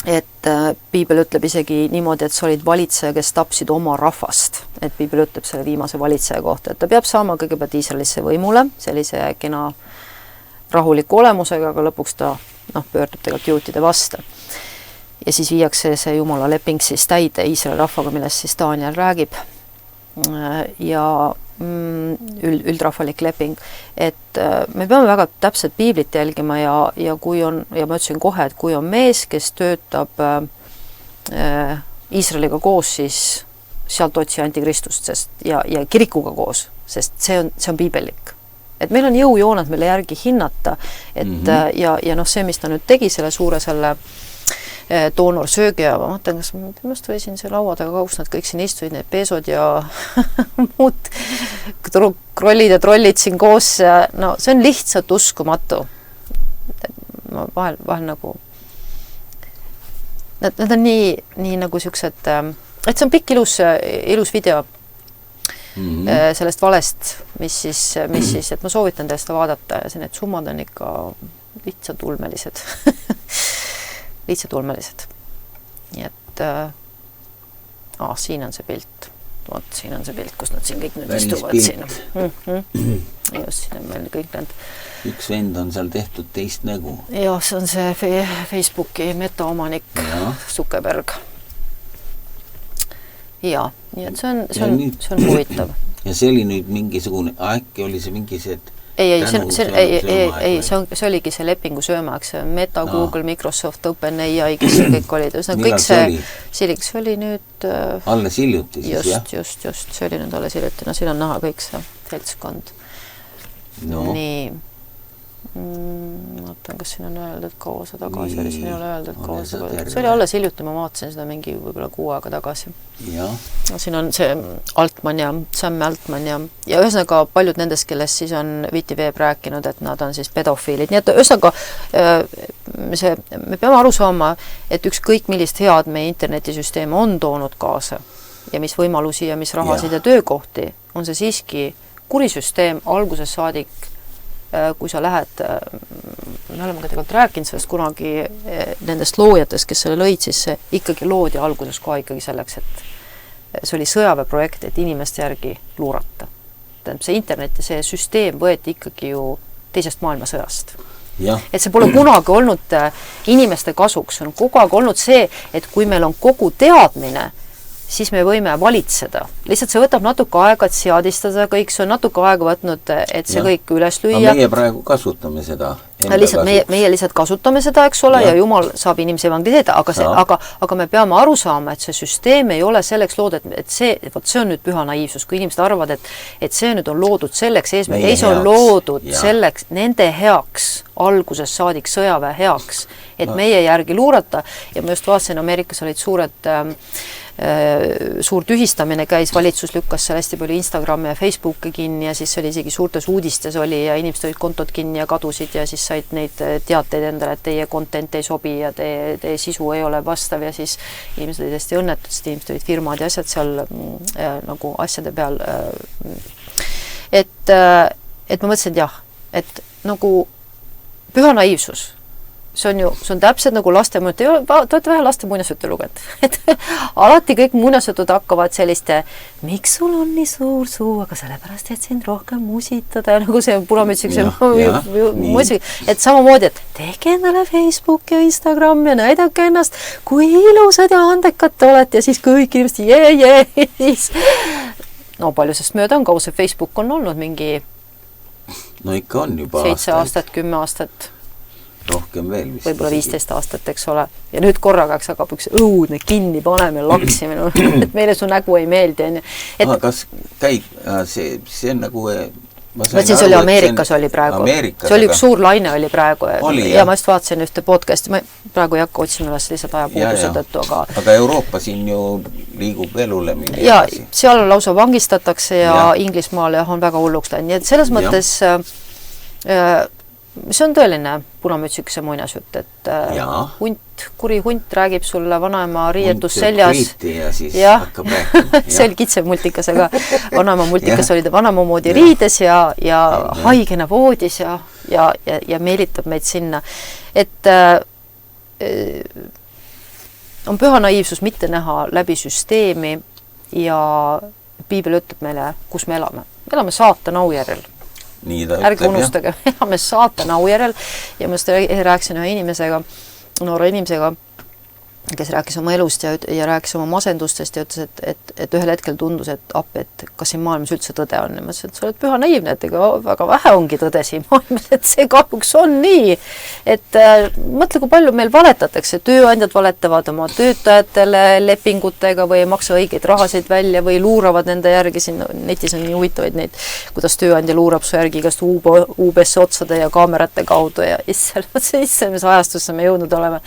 Et Piibel ütleb isegi niimoodi, et sa olid valitseja, kes tapsid oma rahvast. Et Piibel ütleb selle viimase valitseja kohta, et ta peab saama kõigepealt Iisraelisse võimule, sellise kena rahuliku olemusega, aga lõpuks ta pöördub tegelikult juutide vastu. Ja siis viiakse see Jumala leping siis täide Iisraeli rahvaga, millest siis Daniel räägib. Ja üldrahvalik leping. Et me peame väga täpselt Piiblit jälgima ja kui on, ja ma ütlesin kohe, et kui on mees, kes töötab Iisraeliga koos, siis sealt otsi antikristust ja kirikuga koos, sest see on piibellik. Et meil on jõujooned, mille järgi hinnata, et ja see, mis ta nüüd tegi selle suure selle doonorsöögi ja ma mõtlen, kas minust võisin see laua taga, kus nad kõik siin istuid, need peesod ja muud krollid ja trollid siin koos. No see on lihtsalt uskumatu. Ma vahel nagu nad on nii nagu siuksed, et see on pikk ilus video sellest valest, mis siis, et ma soovitan teile seda vaadata ja need summad on ikka lihtsalt ulmelised. Lihtsalt ulmelised. Nii et siin on see pilt. Vot, siin on see pilt, kus nad siin kõik nüüd istuvad siin. Just, siin on meil kõik need. Üks vend on seal tehtud teist nägu. Ja, see on see Facebooki metaomanik Zuckerberg. Ja, nii et see on huvitav. Ja see oli nüüd mingisugune, äkki oli see mingi see, see oligi see lepingu söömaks, Meta, Google, Microsoft, OpenAI, kes kõik olid. Millal see oli nüüd alles hiljuti siis, jah? Just, see oli nüüd alles hiljuti. No siin on näha kõik see seltskond. Nii, vaatan, kas siin on öeldud kaua seda tagasi, oli siin ei ole öeldud kaua seda. See oli alles hiljuti, ma vaatasin seda mingi võib-olla 6 aega tagasi. Siin on see Altman ja Sam Altman ja ühesõnaga paljud nendest, kellest siis on Viti Veeb rääkinud, et nad on siis pedofiilid. Nii et ühesõnaga me peame aru saama, et ükskõik millist head meie internetisüsteem on toonud kaasa ja mis võimalusi ja mis rahasid ja töökohti, on see siiski kurisüsteem alguses saadik. Kui sa lähed, me oleme ka tegelikult rääkinud sellest kunagi nendest loojatest, kes selle lõid, siis ikkagi loodi alguses kohe ikkagi selleks, et see oli sõjaväeprojekt, et inimeste järgi luurata. See internet ja see süsteem võeti ikkagi ju teisest maailmasõjast. Et see pole kunagi olnud inimeste kasuks, on kogu aeg olnud see, et kui meil on kogu teadmine, siis me võime valitseda. Lihtsalt see võtab natuke aega, et seadistada kõik, see on natuke aega võtnud, et see kõik üles lüüa. Aga meie praegu kasutame seda. Meie lihtsalt kasutame seda, eks ole, ja Jumal saab inimesi evangeliseerida, aga me peame aru saama, et see süsteem ei ole selleks loodud, et see on nüüd püha naiivsus, kui inimesed arvavad, et see nüüd on loodud selleks eesmärk, ei see on loodud selleks, nende heaks, alguses saadik sõjaväe heaks, et meie järgi luurata ja ma just vaatasin, Ameerikas olid suur tühistamine käis, valitsus lükkas seal hästi palju Instagrami ja Facebooki kinni ja siis oli isegi suurtes uudistes oli ja inimesed olid kontod kinni ja kadusid ja siis said neid teateid endale, et teie content ei sobi ja teie sisu ei ole vastav ja siis inimesed olid hästi õnnetud, sest inimesed olid firmad ja asjad seal nagu asjade peal. Et ma mõtlesin, et jah, et nagu püha naiivsus see on täpselt nagu laste te olete vähe laste muinasjutte lugenud. Et alati kõik muinasjutud hakkavad selliste, miks sul on nii suur suu, aga sellepärast, et sind rohkem musitada ja nagu see punamütsiks et samamoodi, et tehke endale Facebook ja Instagram ja näidake ennast, kui ilusad ja andekad te olete ja siis kõik inimesed no paljusest mööda on kaua see Facebook on olnud mingi no ikka on juba 7 aastat, 10 aastat. Rohkem veel vist. Võib-olla 15 aastat, eks ole. Ja nüüd korraks hakkab üks õudne kinni paneme laksime, et meile su nägu ei meeldi. Kas käib, see on nagu... Mõtlesin, see oli Ameerikas oli praegu. See oli üks suur laine oli praegu. Ja ma just vaatasin ühte podcasti, ma praegu ei hakka otsima üles lihtsalt ajapuuduse tõttu, aga Euroopa siin ju liigub elule mingi ja seal lausa vangistatakse ja Inglismaal on väga hulluks läinud. Nii et selles mõttes see on tõeline punamütsikese muinasjutt, et kuri hunt räägib sulle vanaema riietus seljas. Ja siis hakkab rääkima. See oli kitsev multikas, aga vanaema multikas oli ta vanaema moodi riides ja haigena voodis ja meelitab meid sinna. Et on püha naiivsus mitte näha läbi süsteemi ja piibel ütleb meile, kus me elame. Me elame saatana aujärjel. Ärge unustage, elame saatana aujärel ja ma rääkisin ühe inimesega, noore inimesega, kes rääkis oma elust ja rääkis oma masendustest ja ütles, et ühel hetkel tundus, et kas siin maailmas üldse tõde on. Ja ma ütlesin, et sa oled püha naiivne, et ega väga vähe ongi tõde siin maailmas, et see kahjuks on nii. Et mõtle, kui palju meil valetatakse. Tööandjad valetavad oma töötajatele lepingutega või ei maksa õigeid rahasid välja või luuravad nende järgi. Siin netis on nii huvitavaid neid, kuidas tööandja luurab su järgi igast UBS otsade ja kaamerate kaudu ja mis ajastusse me jõudnud oleme.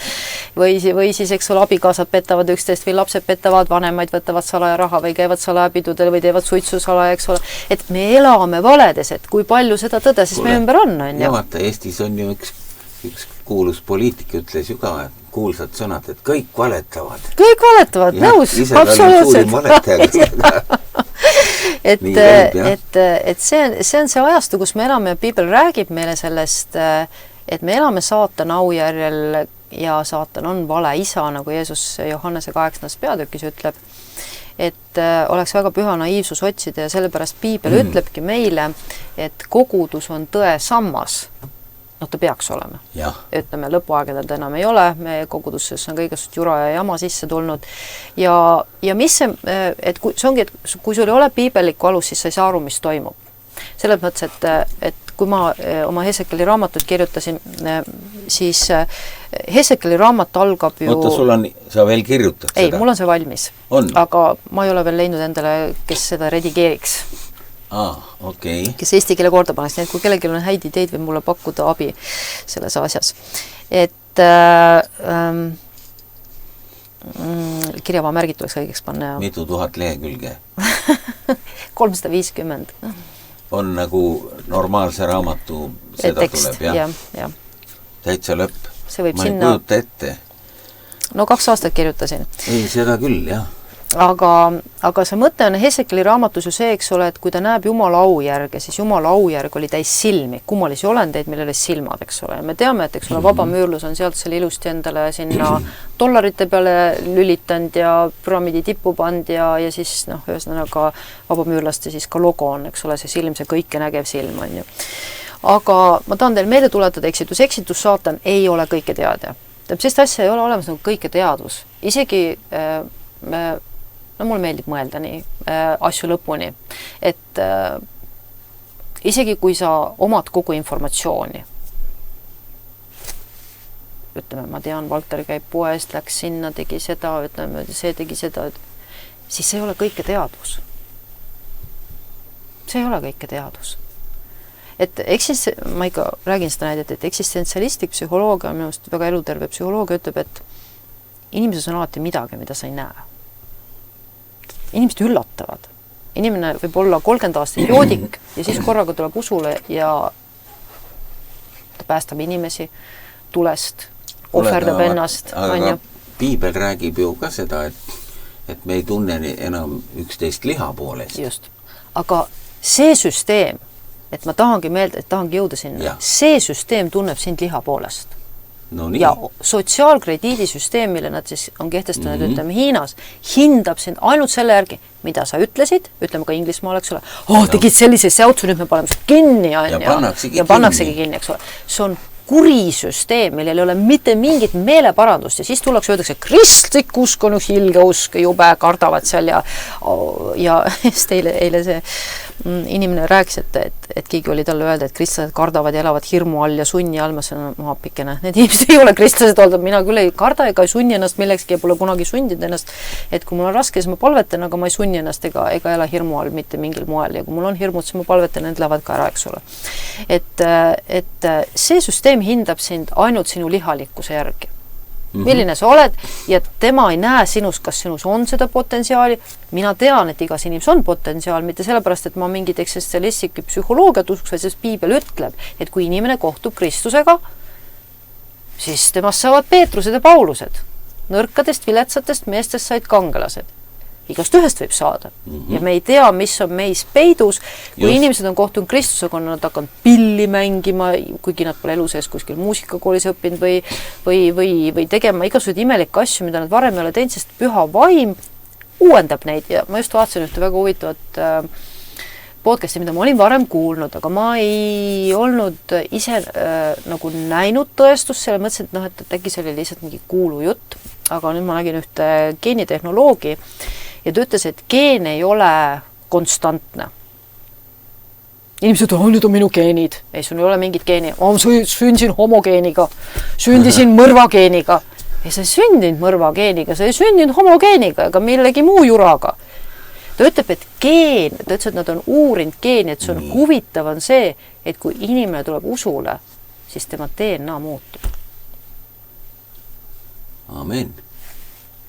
Või siis eks sul abikaasad petavad üksteist või lapsed petavad, vanemaid võtavad salaja raha või käivad salajapidudel või teevad suitsu salaja, eks ole. Et me elame valedes, et kui palju seda tõde siis me ümber on. Ja vaata, Eestis on ju üks kuulus poliitik ütles ju ka kuulsad sõnad, et kõik valetavad. Kõik valetavad, nõus, absoluutselt. Et see on see ajastu, kus me elame ja piibel räägib meile sellest, et me elame saatana aujärjel ja saatan on vale isa, nagu Jeesus Johannese 8. peatükis ütleb, et oleks väga püha naiivsus otsida ja sellepärast piibel ütlebki meile, et kogudus on tõe sammas. Ta peaks olema. Ütleme, lõpuaegedel enam ei ole, me koguduses on kõigest jura ja jama sisse tulnud. Ja mis see, et see ongi, et kui sul ei ole piibelikku alus, siis sa ei saa aru, mis toimub. Selles mõttes, et kui ma oma Hesekeli raamatut kirjutasin, siis Hesekeli raamat algab ju... Oota, sa veel kirjutad seda? Ei, mul on see valmis. Aga ma ei ole veel leidnud endale, kes seda redigeeriks. Okay. Kes eesti keele korda paneks. Nii et kui kellelgi on häid ideid või mulle pakkuda abi selles asjas. Et kirjava märgid tuleks õigeks panna. Mitu tuhat lehekülge? 350. On nagu normaalse raamatu seda tekst, tuleb, ja. Täitsa lõpp. See võib ma ei kujuta ette. No 2 aastat kirjutasin. Ei, seda küll, jah. Aga see mõte on Hesekeli raamatus ju see, eks ole, et kui ta näeb Jumala aujärge, siis Jumala aujärg oli täis silmi, kummalisi olendeid, millele silmad, eks ole. Ja me teame, et eks ole, vabamüürlus on sealt selle ilusti endale sinna dollarite peale lülitanud ja püramiidi tippu pand ja siis ühesõnaga vabamüürlaste siis ka logo on, eks ole, see silm, see kõike nägev silm on ju. Aga ma tahan teile meelde tuletada, eksitus saatan ei ole kõike teada. Sellist asja ei ole olemas nagu kõike teadvus. Isegi mulle meeldib mõelda nii asju lõpuni, et isegi kui sa omad kogu informatsiooni, ütleme, ma tean, Valter käib poest, läks sinna, tegi seda, ütleme, see tegi seda, siis see ei ole kõike teadvus. See ei ole kõike teadvus. Et ma ikka räägin seda näidet, et eksistentsialistlik psühholoogia, minust väga eluterve psühholoogia ütleb, et inimeses on alati midagi, mida sa ei näe. Inimesed üllatavad. Inimene võib olla 30 aastat joodik ja siis korraga tuleb usule ja ta päästab inimesi tulest, ohverdab ennast. Aga piibel räägib ju ka seda, et me ei tunne enam üksteist liha poolest. Just. Aga see süsteem, et ma tahangi meelde, et tahangi jõuda sinna, see süsteem tunneb sind liha poolest. No nii. Ja sotsiaalkrediidisüsteem, mille nad siis on kehtestanud, ütleme Hiinas, hindab sind ainult selle järgi, mida sa ütlesid, ütleme ka Inglismaal, eks ole, tegid sellise säutsu, nüüd me paneme kinni, ja pannaksegi kinni, eks ole. See on kurisüsteem, millel ei ole mitte mingit meeleparandust ja siis tullakse, öeldakse, kristlik usk on üks ilge usk, jube kardavad seal ja just eile see inimene rääkis, et keegi oli talle öelda, et kristlased kardavad ja elavad hirmu all ja sunni all, ma sain maapikene. Need inimesed ei ole kristlased olnud, mina küll ei karda ega ei sunni ennast millekski ja pole kunagi sundinud ennast, et kui mul on raske, siis ma palvetan, aga ma ei sunni ennast ega ela hirmu all mitte mingil moel ja kui mul on hirmud, siis ma palvetan, need lähevad ka ära, eks ole. Et see süsteem hindab sind ainult sinu lihalikkuse järgi. Milline sa oled ja tema ei näe sinus, kas sinus on seda potentsiaali. Mina tean, et igas inimes on potentsiaal, mitte sellepärast, et ma mingid eksistentsialistlikke psühholoogiat usuks, sest Piibel ütleb, et kui inimene kohtub Kristusega, siis temast saavad Peetrused ja Paulused. Nõrkadest, viletsatest meestest said kangelased. Igast ühest võib saada. Ja me ei tea, mis on meis peidus. Kui inimesed on kohtunud Kristusega, on nad hakanud pilli mängima, kuigi nad pole elu sees kuskil muusikakoolis õppinud või tegema igasugused imelikke asju, mida nad varem ei ole teinud, sest püha vaim uuendab neid. Ja ma just vaatasin ühte väga huvitavat podcasti, mida ma olin varem kuulnud, aga ma ei olnud ise nagu näinud tõestust, selle mõtlesin, et äkki see oli lihtsalt mingi kuulu jutt, aga nüüd ma nägin ühte geenitehnoloogi ja ta ütles, et geen ei ole konstantne. Inimesed, nüüd on minu geenid. Ei, sul ei ole mingit geeni. Ma sündisin homogeeniga, sündisin mõrvageeniga. Ei, sa ei sündinud mõrvageeniga, sa ei sündinud homogeeniga ega millegi muu juraga. Ta ütleb, et geen, ta ütles, et nad on uurinud geeni, et see on huvitav on see, et kui inimene tuleb usule, siis tema DNA muutub. Amen.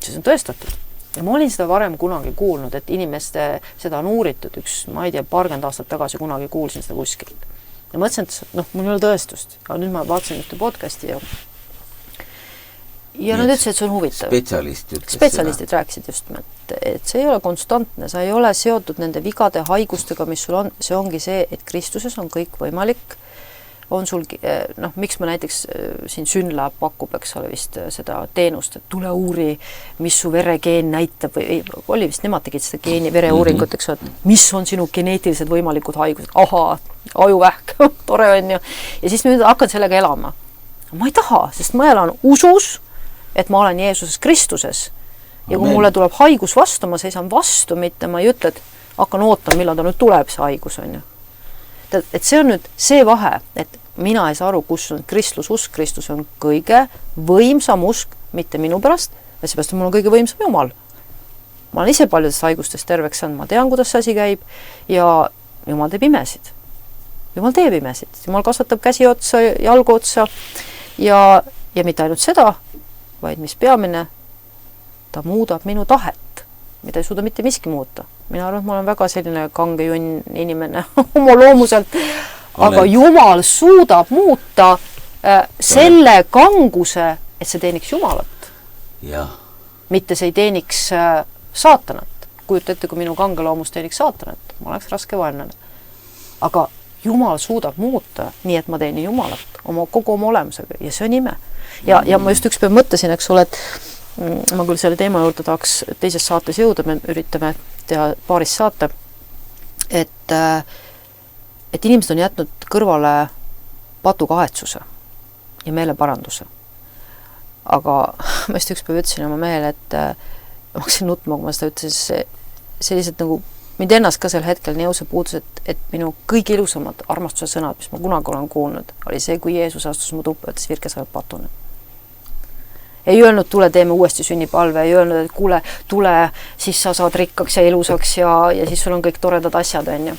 See on tõestatud. Ja ma olin seda varem kunagi kuulnud, et inimeste seda on uuritud ma ei tea, paarkümmend aastat tagasi kunagi kuulsin seda kuskilt. Ja mõtlesin, et mul ei ole tõestust. Aga nüüd ma vaatasin ühte podcasti ja nad ütlesid, et see on huvitav. Spetsialistid rääkisid just, et see ei ole konstantne, sa ei ole seotud nende vigade haigustega, mis sul on. See ongi see, et Kristuses on kõik võimalik. On sul, miks ma näiteks siin Synla pakub, eks ole vist seda teenust, et tule uuri, mis su veregeen näitab või oli vist nemad tegid seda geeni vereuuringut, eks ole, mis on sinu geneetilised võimalikud haigused. Ahaa, ajuvähk, tore on ju. Ja siis nüüd hakkan sellega elama. Ma ei taha, sest ma elan usus, et ma olen Jeesuses Kristuses. Ja kui mulle tuleb haigus vastu, ma seisan vastu, mitte ma ei ütle, et hakkan ootama, millal ta nüüd tuleb see haigus on ju. Et see on nüüd see vahe, et mina ei saa aru, kus on kristlususk. Kristus on kõige võimsam usk, mitte minu pärast, ja seepärast on mul kõige võimsam Jumal. Ma olen ise paljudest haigustest terveks saanud, ma tean, kuidas see asi käib ja Jumal teeb imesid. Jumal teeb imesid. Jumal kasvatab käsi otsa, jalgu otsa ja mitte ainult seda, vaid mis peamine, ta muudab minu tahet, mida ei suuda mitte miski muuta. Mina arvan, et ma olen väga selline kange junn inimene oma loomuselt, aga Jumal suudab muuta selle kanguse, et see teeniks Jumalat. Ja. Mitte see ei teeniks saatanat. Kujuta ette, kui minu kange loomus teeniks saatanat. Ma oleks raske vaenlane. Aga Jumal suudab muuta nii, et ma teenin Jumalat kogu oma olemusega ja see on ime. Ja ma just üks päev mõtlesin, eks ole, et ma küll selle teema juurde tahaks teises saates jõuda, me üritame teha paaris saate, et inimesed on jätnud kõrvale patukahetsuse ja meeleparanduse. Aga ma just üks päev ütlesin oma mehele, et ma hakkasin nutma, kui ma seda ütlesin, see lihtsalt nagu mind ennast ka sel hetkel nii õuse puudus, et minu kõige ilusamad armastuse sõnad, mis ma kunagi olen kuulnud, oli see, kui Jeesus astus mu tuppa, ütles, Virke, sa oled patune. Ei öelnud, tule teeme uuesti sünnipalve, ei öelnud, et kuule, tule, siis sa saad rikkaks ja ilusaks ja siis sul on kõik toredad asjad, on ju.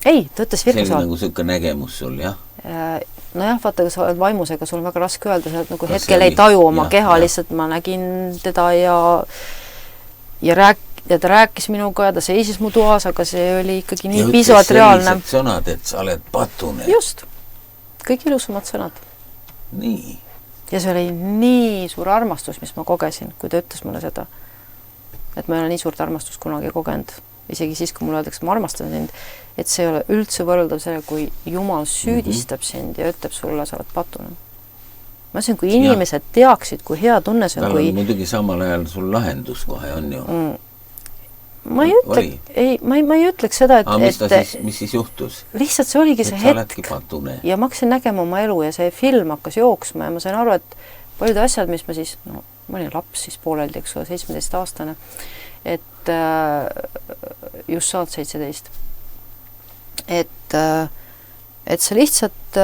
Ei, ta ütles Virke, see on nagu sõkke nägemus sul, jah? Nojah, vaata, kui sa oled vaimusega, sul on väga raske öelda, sa nagu hetkel ei taju oma keha, lihtsalt ma nägin teda ja ta rääkis minuga ja ta seisis mu toas, aga see oli ikkagi nii piisavalt reaalne. Ja ütles sõnad, et sa oled patune. Just. Kõik ilusamad sõnad. Nii. Ja see oli nii suur armastus, mis ma kogesin, kui ta ütles mulle seda. Et ma ei ole nii suurt armastust kunagi kogenud. Isegi siis, kui mulle öeldakse, ma armastan sind, et see ei ole üldse võrreldav selle, kui Jumal süüdistab sind ja ütleb sulle, sa oled patune. ma ütlesin, kui inimesed teaksid, kui hea tunne see on, tal on kui muidugi samal ajal sul lahendus kohe on ju. ma ei ütleks seda, mis siis juhtus? Lihtsalt see oligi see hetk ja ma hakkasin nägema oma elu ja see film hakkas jooksma ja ma sain aru, et paljud asjad, mis ma siis, ma olin laps siis pooleldi, eks ole, 17-aastane, et just saad 17. Et see lihtsalt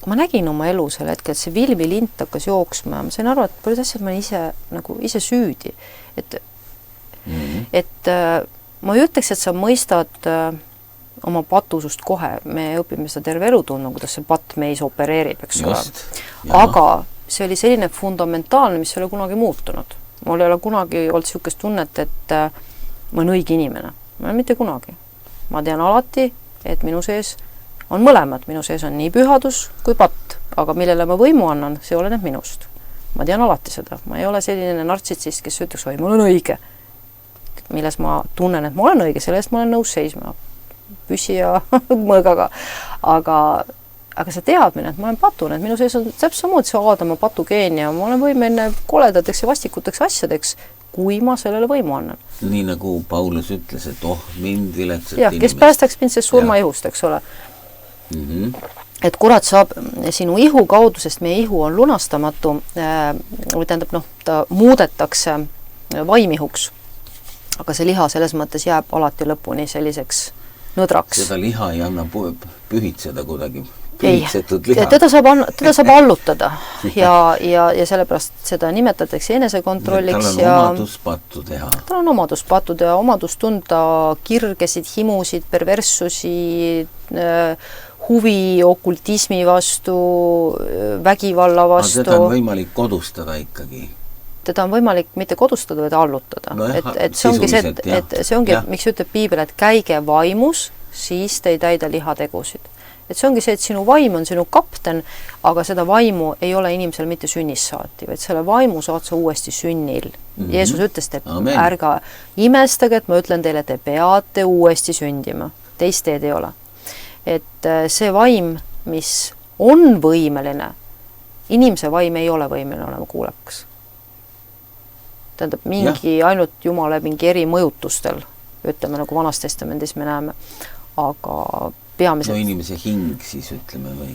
ma nägin oma elu sel hetkel, et see filmilint hakkas jooksma ja ma sain aru, et paljud asjad ma olin ise süüdi. Et ma ei ütleks, et sa mõistad oma patusust kohe, me õpime seda terve elu tundma, kuidas see patt meis opereerib, eks ole. Aga see oli selline fundamentaalne, mis ei ole kunagi muutunud. Mul ei ole kunagi olnud niisugust tunnet, et ma olen õige inimene. Ma olen mitte kunagi. Ma tean alati, et minu sees on mõlemad. Minu sees on nii pühadus kui patt, aga millele ma võimu annan, see oleneb minust. Ma tean alati seda. Ma ei ole selline nartsitsist, kes ütleks, oi, ma olen õige. Milles ma tunnen, et ma olen õige, selle eest ma olen nõus seisma. Püsi ja mõõgaga. Aga see teadmine, et ma olen patune, et minu sees on täpselt samuti see Aadama patugeen ja ma olen võimeline koledateks ja vastikuteks asjadeks, kui ma sellele võimu annan. Nii nagu Paulus ütles, et mind viletsat inimest. Kes päästaks mind sellest surmaihust, eks ole. Et kurat saab sinu ihu kaudu, sest meie ihu on lunastamatu, või tähendab, ta muudetakse vaimihuks. Aga see liha selles mõttes jääb alati lõpuni selliseks nõdraks. Seda liha ei anna pühitseda kuidagi. Ei, teda saab allutada ja sellepärast seda nimetatakse enesekontrolliks. Tal on omadus pattu teha. Tal on omadus pattu teha, omadus tunda kirgesid, himusid, perverssusi, huvi okultismi vastu, vägivalla vastu. Teda on võimalik kodustada ikkagi. Teda on võimalik mitte kodustada, vaid allutada. Et see ongi see, et see ongi, miks ütleb Piibel, et käige vaimus, siis te ei täida lihategusid. Et see ongi see, et sinu vaim on sinu kapten, aga seda vaimu ei ole inimesel mitte sünnist saati, vaid selle vaimu saad sa uuesti sünnil. Jeesus ütles, et ärga imestage, et ma ütlen teile, te peate uuesti sündima. Teist teed ei ole. Et see vaim, mis on võimeline, inimese vaim ei ole võimeline olema kuulekas. Tähendab, ainult Jumala mingi eri mõjutustel, ütleme nagu Vanas Testamendis me näeme, aga peamiselt... inimese hing siis ütleme või?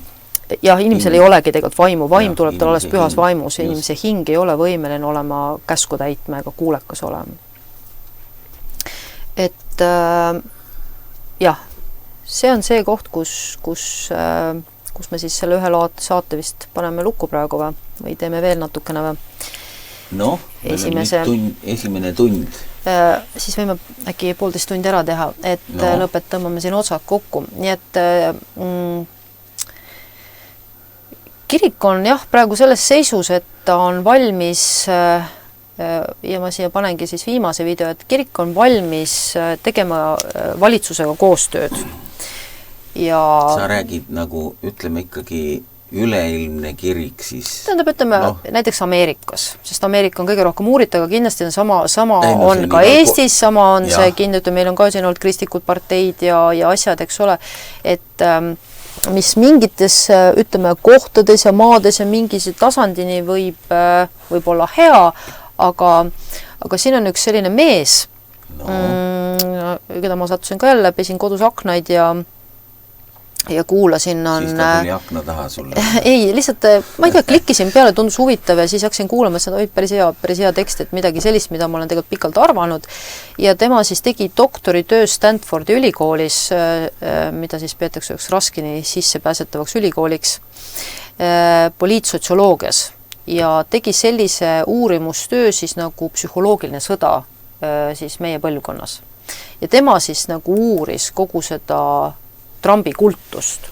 Jah, inimesel ei olegi tegelikult vaimu. Vaim tuleb tal alles pühas vaimus. Inimese hing ei ole võimeline olema käsku täitma ega kuulekas olema. Et jah, see on see koht, kus me siis selle ühe saate vist paneme lukku praegu või teeme veel natukene või? Esimene tund. Siis võime äkki 1,5 tundi ära teha, et tõmbame siin otsad kokku. Nii et kirik on praegu selles seisus, et ta on valmis ja ma siia panengi siis viimase video, et kirik on valmis tegema valitsusega koostööd. Ja sa räägid nagu, ütleme ikkagi üleilmne kirik siis. Ütleme näiteks Ameerikas, sest Ameerika on kõige rohkem uurit, aga kindlasti on sama on ka Eestis, sama on see kindlasti, meil on ka siin olnud kristlikud parteid ja asjad, eks ole, et mis mingites, ütleme, kohtades ja maades ja mingis tasandini võib olla hea, aga siin on üks selline mees, keda ma sattusin ka jälle, pesin kodus aknaid ja kuulasin Siis ta tuli akna taha sulle? Ei, lihtsalt, ma ei tea, klikkisin peale, tundus huvitav ja siis hakkasin kuulama, et see on päris hea tekst, et midagi sellist, mida ma olen tegelikult pikalt arvanud. Ja tema siis tegi doktoritöö Stanfordi ülikoolis, mida siis peetakse üks raskini sisse pääsetavaks ülikooliks, poliitsotsioloogias. Ja tegi sellise uurimustöö siis nagu psühholoogiline sõda siis meie põlvkonnas. Ja tema siis nagu uuris kogu seda Trumpi kultust.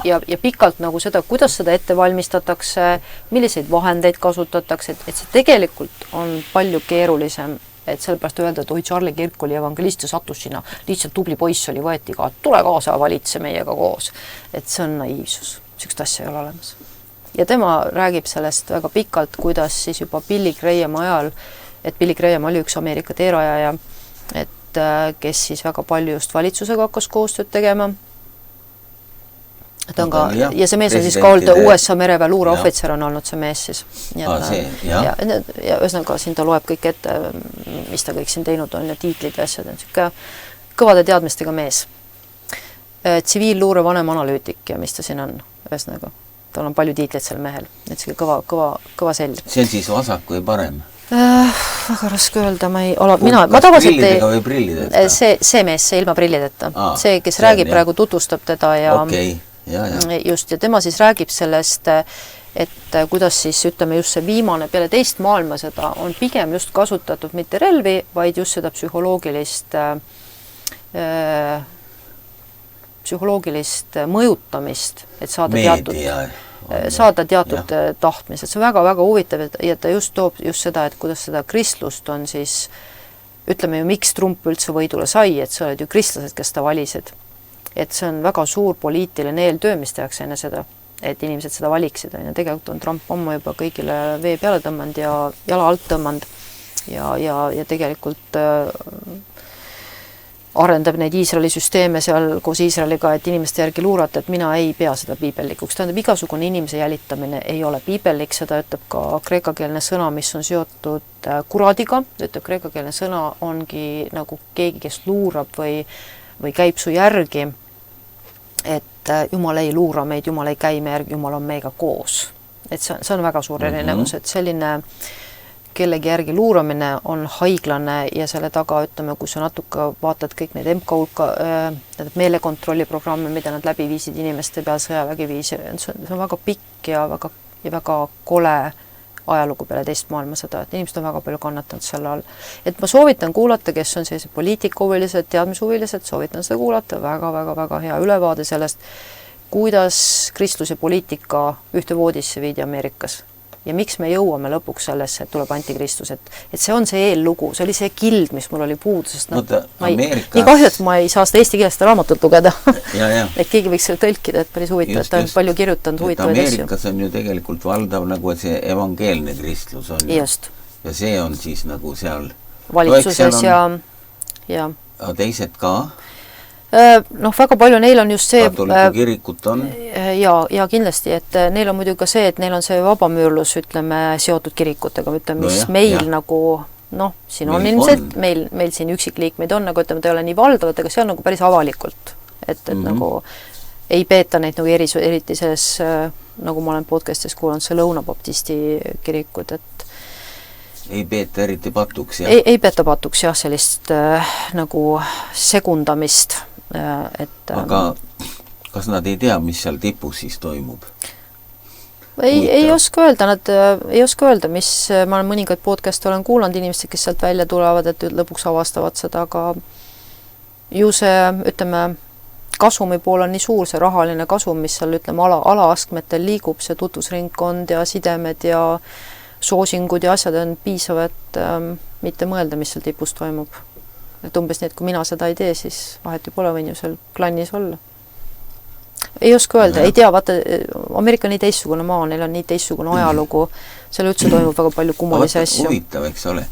Ja pikalt nagu seda, kuidas seda ette valmistatakse, milliseid vahendeid kasutatakse, et see tegelikult on palju keerulisem, et sellepärast öelda, et Charlie Kirk oli evangelist ja sattus sinna, lihtsalt tubli poiss oli, võeti ka, tule kaasa valitse meiega koos. Et see on naiivsus, sellist asja ei ole olemas. Ja tema räägib sellest väga pikalt, kuidas siis juba Billy Graham ajal, et Billy Graham oli üks Ameerika teerajaja, et kes siis väga palju just valitsusega hakkas koostööd tegema. ta on ka, ja see mees on siis ka olnud USA mereväe luureohvitser on olnud see mees siis. Ja ühesõnaga siin ta loeb kõik ette, mis ta kõik siin teinud on ja tiitlid ja asjad, on siuke kõvade teadmistega mees. Tsiviilluure vanem analüütik ja mis ta siin on, ühesõnaga. Tal on palju tiitleid seal mehel, et see kõva selg. See on siis vasak või parem? Väga raske öelda, ma tavaliselt see mees, see ilma prillideta. See, kes räägib praegu, tutvustab teda ja just, ja tema siis räägib sellest, et kuidas siis, ütleme just see viimane peale teist maailmasõda on pigem just kasutatud mitte relvi, vaid just seda psühholoogilist mõjutamist, et saada teatud tahtmised. See on väga-väga huvitav ja ta just toob just seda, et kuidas seda kristlust on siis, ütleme ju, miks Trump üldse võidule sai, et see olid ju kristlased, kes ta valisid. Et see on väga suur poliitiline eeltöö, mis tehakse enne seda, et inimesed seda valiksid. Ja tegelikult on Trump oma juba kõigile vee peale tõmmanud ja jala alt tõmmanud ja tegelikult arendab neid Iisraeli süsteeme seal koos Iisraeliga, et inimeste järgi luurata, et mina ei pea seda piibellikuks. Tähendab, igasugune inimese jälitamine ei ole piibellik, seda ütleb ka kreekakeelne sõna, mis on seotud kuradiga. Ütleb, kreekakeelne sõna ongi nagu keegi, kes luurab või käib su järgi, et Jumal ei luura meid, Jumal ei käi me järgi, Jumal on meiega koos. Et see on väga suur erinevus, et selline kellegi järgi luuramine on haiglane ja selle taga, ütleme, kui sa natuke vaatad kõik neid MK hulka, meelekontrolli programme, mida nad läbi viisid inimeste peal, sõjavägi viis, see on väga pikk ja väga kole ajalugu peale teist maailmasõda, et inimesed on väga palju kannatanud selle all. Et ma soovitan kuulata, kes on sellised poliitikahuvilised, teadmishuvilised, soovitan seda kuulata, väga hea ülevaade sellest, kuidas kristlus ja poliitika ühte voodisse viidi Ameerikas. Ja miks me jõuame lõpuks sellesse, et tuleb antikristus, et see on see eellugu, see oli see kild, mis mul oli puudu, sest nii kahju, et ma ei saa seda eesti keelest raamatut lugeda. Et keegi võiks selle tõlkida, et päris huvitav, et ta on palju kirjutanud huvitavaid asju. Ameerikas on ju tegelikult valdav nagu see evangeelne kristlus on. Just. Ja see on siis nagu seal valitsuses ja teised ka? Väga palju neil on just see katoliku kirikut on ja kindlasti, et neil on muidugi ka see, et neil on see vabamüürlus, ütleme, seotud kirikutega, ütleme, mis meil nagu siin on ilmselt, meil siin üksikliikmeid on, nagu ütleme, ta ei ole nii valdavad, aga see on nagu päris avalikult, et nagu ei peeta neid nagu eriti selles, nagu ma olen podcastis kuulanud, see lõunabaptisti kirikud, et ei peeta eriti patuks, jah? Ei peeta patuks, jah, sellist nagu segundamist. Aga kas nad ei tea, mis seal tipus siis toimub? Ei oska öelda, ei oska öelda, mis ma olen mõningaid podcast olen kuulanud inimesed, kes sealt välja tulevad, et lõpuks avastavad seda, aga ju see, ütleme, kasumi pool on nii suur, see rahaline kasum, mis seal, ütleme, alaastmetel liigub, see tutvusringkond ja sidemed ja soosingud ja asjad on piisavad, mitte mõelda, mis seal tipus toimub. Et umbes nii, et kui mina seda ei tee, siis vaheti pole võin ju seal klannis olla. Ei oska öelda, ei tea, vaata, Ameerika on nii teistsugune maa, neil on nii teistsugune ajalugu, seal üldse toimub väga palju kummalisi asju. Huvitav, eks ole.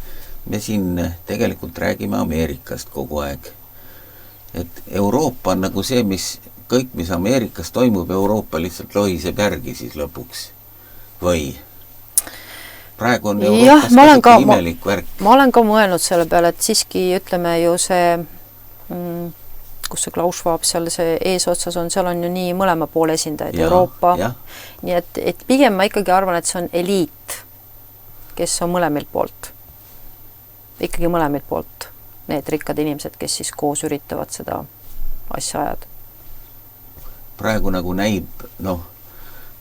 Me siin tegelikult räägime Ameerikast kogu aeg. Et Euroopa on nagu see, kõik, mis Ameerikas toimub, Euroopa lihtsalt lohiseb järgi siis lõpuks. Või? Praegu on Euroopas imelik värk. Ma olen ka mõelnud selle peale, et siiski ütleme ju see, kus see Klaus Schwab seal see eesotsas on, seal on ju nii mõlema poole esindajaid, Euroopa. Nii et pigem ma ikkagi arvan, et see on eliit, kes on mõlemilt poolt. Ikkagi mõlemilt poolt. Need rikkad inimesed, kes siis koos üritavad seda asja ajada. Praegu nagu näib,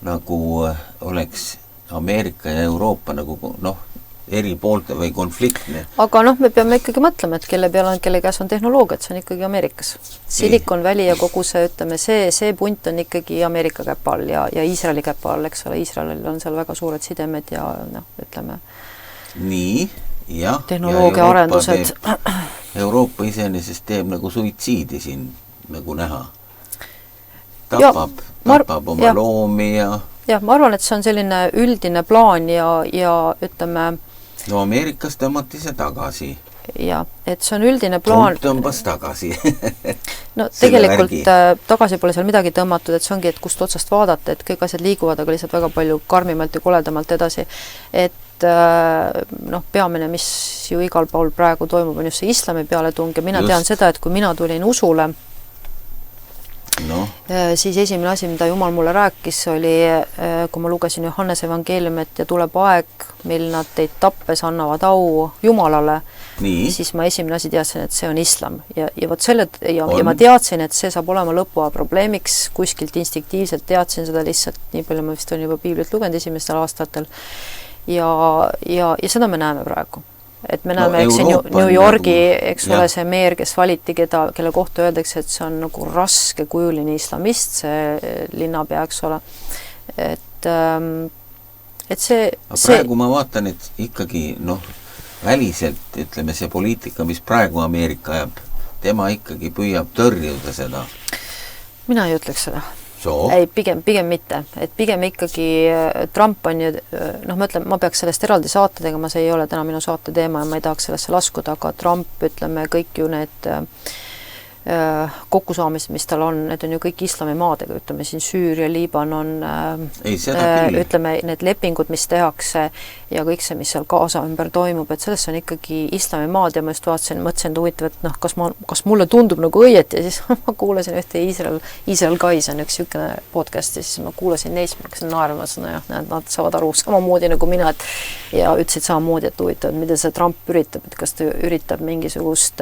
nagu oleks Ameerika ja Euroopa nagu eri poolte või konfliktne. Aga me peame ikkagi mõtlema, et kelle käes on tehnoloogia, et see on ikkagi Ameerikas. Silicon Valley ja kogu see, ütleme, see punt on ikkagi Ameerika käpa all ja Iisraeli käpa all, eks ole, Iisraelil on seal väga suured sidemed ja ütleme. Nii, jah. Tehnoloogia arendused. Euroopa iseenesest teeb nagu suitsiidi siin nagu näha. Tapab oma loomi ja jah, ma arvan, et see on selline üldine plaan ja ütleme, No Ameerikas tõmmati see tagasi. Ja, et see on üldine plaan. Trump tõmbas tagasi. No tegelikult tagasi pole seal midagi tõmmatud, et see ongi, et kust otsast vaadata, et kõik asjad liiguvad, aga lihtsalt väga palju karmimalt ja koledamalt edasi. Et peamine, mis ju igal pool praegu toimub, on just see islami pealetung ja mina tean seda, et kui mina tulin usule, siis esimene asi, mida Jumal mulle rääkis, oli, kui ma lugesin Johannese evangeeliumit ja tuleb aeg, mil nad teid tappes annavad au Jumalale, siis ma esimene asi teadsin, et see on islam. Ja võt selle, ja ma teadsin, et see saab olema lõpua probleemiks, kuskilt instinktiivselt teadsin seda lihtsalt, nii palju ma vist on juba piiblit lugenud esimestel aastatel. Ja seda me näeme praegu. Et me näeme, eks New Yorgi, eks ole see meer, kes valiti, kelle kohta öeldakse, et see on nagu raske kujuline islamist, see linnapea, eks ole. Et see... Praegu ma vaatan, et ikkagi, väliselt, ütleme see poliitika, mis praegu Ameerika ajab, tema ikkagi püüab tõrjuda seda. Mina ei ütleks seda. Ei, pigem mitte. Et pigem ikkagi Trump on ju, ma ütlen, ma peaks sellest eraldi saate tegema, see ei ole täna minu saate teema ja ma ei tahaks sellesse laskuda, aga Trump, ütleme, kõik ju need kokkusaamised, mis tal on, need on ju kõik islamimaadega, ütleme siin Süüria, Liibanon, ütleme, need lepingud, mis tehakse ja kõik see, mis seal Gaza ümber toimub, et sellest on ikkagi islamimaad ja ma just mõtlesin, et huvitav, et kas mulle tundub nagu õieti ja siis ma kuulasin ühte Israel Guys on üks sükene podcast ja siis ma kuulasin neist, ma hakkasin naerma, nad saavad aru samamoodi nagu mina, ja ütlesid samamoodi, et huvitav, mida see Trump üritab, et kas ta üritab mingisugust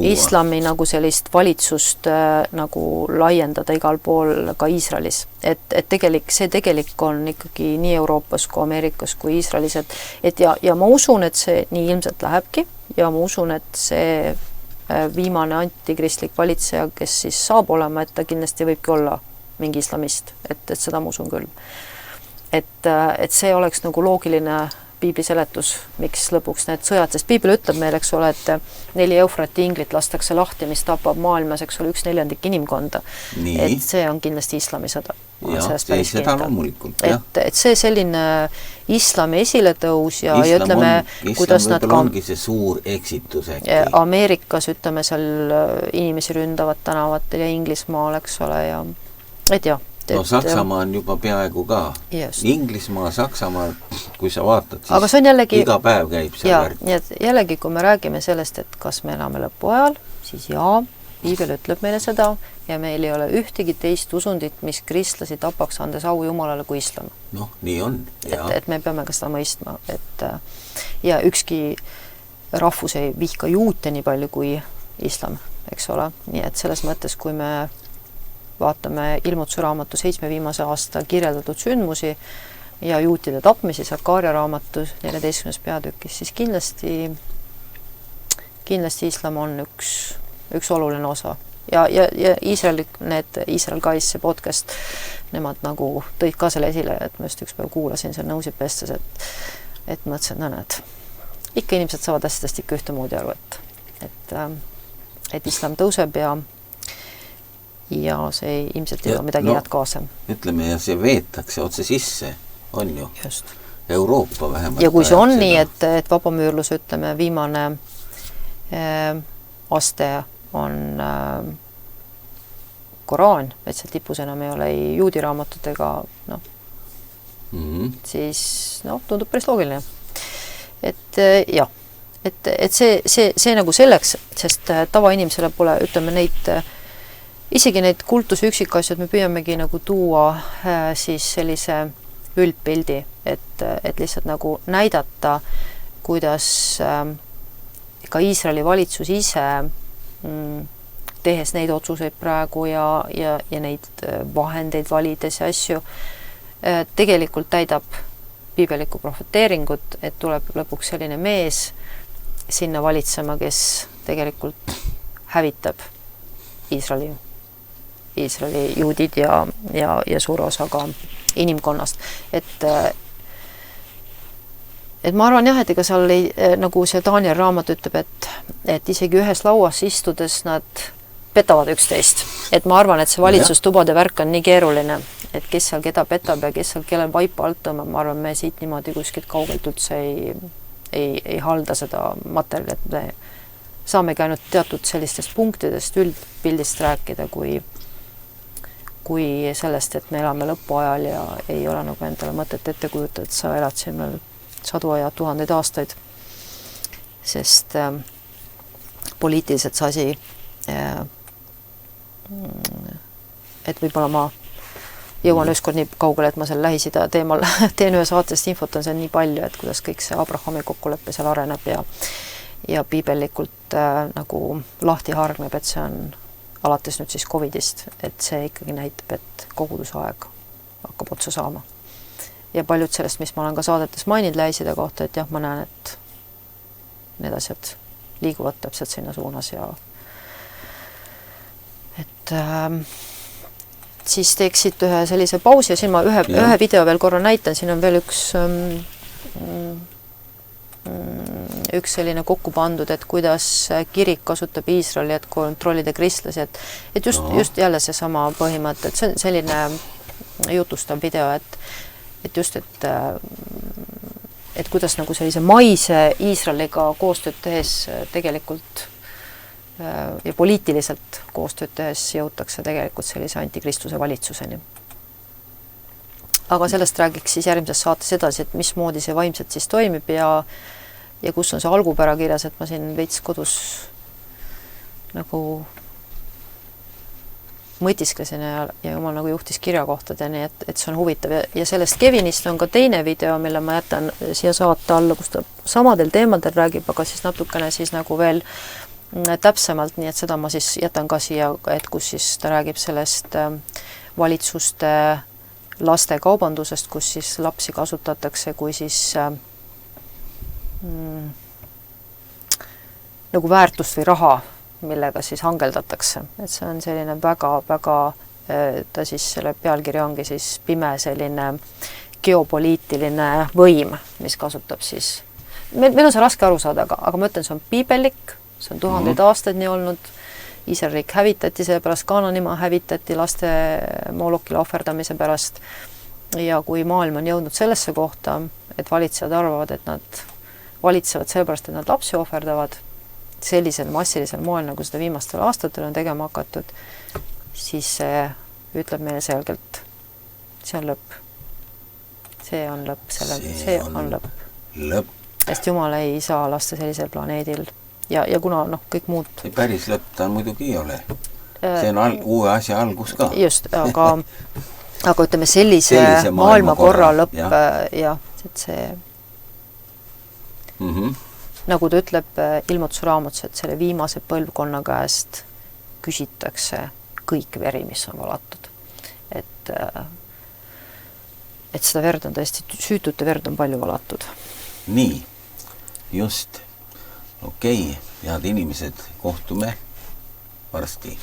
islami nagu sellist valitsust nagu laiendada igal pool ka Iisraelis. Et see tegelik on ikkagi nii Euroopas kui Ameerikas kui Iisraelis, ja ma usun, et see nii ilmselt lähebki ja ma usun, et see viimane antikristlik valitseja, kes siis saab olema, et ta kindlasti võibki olla mingi islamist, et seda ma usun küll. Et see oleks nagu loogiline piibli seletus, miks lõpuks need sõjad, sest piibel ütleb meil, eks ole, et 4 Eufrati inglit lastakse lahti, mis tapab maailmas, eks ole, 1/4 inimkonda. Et see on kindlasti islamisõda. Jah, seda loomulikult, jah. Et see selline islami esiletõus ja ütleme, kuidas nad ka ongi see suur eksitus äkki. Ameerikas, ütleme, seal inimesi ründavad tänavatel ja Inglismaal, eks ole, ja et jah. Saksamaa on juba peaaegu ka. Just. Inglismaa, Saksamaa, kui sa vaatad, siis aga see on jällegi, iga päev käib seal värk. Nii et jällegi, kui me räägime sellest, et kas me elame lõpu ajal, siis piibel ütleb meile seda ja meil ei ole ühtegi teist usundit, mis kristlasi tapaks, andes au Jumalale kui islam. Nii on. Et me peame ka seda mõistma. Ja ükski rahvus ei vihka juute nii palju kui islam, eks ole. Nii et selles mõttes, kui me vaatame Ilmutuse raamatu 7 viimase aasta kirjeldatud sündmusi ja juutide tapmisi Sakaaria raamatu 14. peatükis, siis kindlasti islam on üks oluline osa. Ja Israel Guys, see podcast, nemad nagu tõid ka selle esile, et ma just üks päev kuulasin seal nõusid pestes, et mõtlesin, et ikka inimesed saavad asjadest ikka ühtemoodi aru, et islam tõuseb ja see ilmselt ei ole midagi head kaasa. Ütleme, ja see veetakse otse sisse, on ju. Just. Euroopa vähemalt. Ja kui see on nii, et vabamüürlus, ütleme, viimane aste on Koraan, et seal tipus enam ei ole ei juudi raamatut ega siis tundub päris loogiline. Et see nagu selleks, sest tavainimesele pole, ütleme, isegi neid kultuse üksikasjad me püüamegi nagu tuua siis sellise üldpildi, et lihtsalt nagu näidata, kuidas ka Iisraeli valitsus ise tehes neid otsuseid praegu ja neid vahendeid valides ja asju, tegelikult täidab piibelikku profeteeringut, et tuleb lõpuks selline mees sinna valitsema, kes tegelikult hävitab Iisraeli juudid ja suure osaga inimkonnast. Et ma arvan jah, et ega seal nagu see Daniel raamat ütleb, et isegi ühes lauas istudes nad petavad üksteist. Et ma arvan, et see valitsustubade värk on nii keeruline, et kes seal keda petab ja kes seal kellel vaipa alt tõmbab, ma arvan, me siit niimoodi kuskilt kaugelt üldse ei halda seda materjali, et me saamegi ainult teatud sellistest punktidest üldpildist rääkida, kui sellest, et me elame lõpuajal ja ei ole nagu endale mõtet ette kujutada, et sa elad siin veel sadu ja tuhandeid aastaid, sest poliitiliselt see asi, et võib-olla ma jõuan ükskord nii kaugele, et ma seal Lähis-Ida teemal teen ühe saatest infot, on seal nii palju, et kuidas kõik see Abrahami kokkulepe seal areneb ja piibellikult nagu lahti hargneb, et see on alates nüüd siis Covidist, et see ikkagi näitab, et kogudusaeg hakkab otsa saama. Ja paljud sellest, mis ma olen ka saadetes maininud Lähis-Ida kohta, et jah, ma näen, et need asjad liiguvad täpselt sinna suunas ja et siis teeksid ühe sellise pausi ja siin ma ühe video veel korra näitan, siin on veel üks selline kokku pandud, et kuidas kirik kasutab Iisraeli, et kontrollida kristlasi, et just jälle see sama põhimõte, et see on selline jutustav video, et just, et kuidas nagu sellise maise Iisraeliga koostööd tehes tegelikult ja poliitiliselt koostööd tehes jõutakse tegelikult sellise antikristuse valitsuseni. Aga sellest räägiks siis järgmises saates edasi, et mismoodi see vaimselt siis toimib ja kus on see algupära kirjas, et ma siin veits kodus nagu mõtisklesin ja jumal nagu juhtis kirjakohtadeni, et see on huvitav ja sellest Kevinist on ka teine video, mille ma jätan siia saate alla, kus ta samadel teemadel räägib, aga siis natukene siis nagu veel täpsemalt, nii et seda ma siis jätan ka siia, et kus siis ta räägib sellest valitsuste laste kaubandusest, kus siis lapsi kasutatakse kui siis nagu väärtust või raha, millega siis hangeldatakse. Et see on selline väga, ta siis selle pealkiri ongi siis pime selline geopoliitiline võim, mis kasutab siis, meil on see raske aru saada, aga ma ütlen, see on piibellik, see on tuhandeid aastaid nii olnud, Iisraeli riik hävitati, seepärast Kaananimaa hävitati laste moolokile ohverdamise pärast ja kui maailm on jõudnud sellesse kohta, et valitsejad arvavad, et nad valitsevad sellepärast, et nad lapsi ohverdavad sellisel massilisel moel, nagu seda viimastel aastatel on tegema hakatud, siis see ütleb meile selgelt, see on lõpp. See on lõpp, see on lõpp. Sest Jumal ei saa lasta sellisel planeedil ja kuna kõik muud... See päris lõpp ta muidugi ei ole. See on uue asja algus ka. Just, aga ütleme sellise maailmakorra lõpp, jah, et see... Nagu ta ütleb Ilmutuse raamatus, et selle viimase põlvkonna käest küsitakse kõik veri, mis on valatud. Et seda verd on tõesti, süütute verd on palju valatud. Nii, just. Okei, head inimesed, kohtume varsti.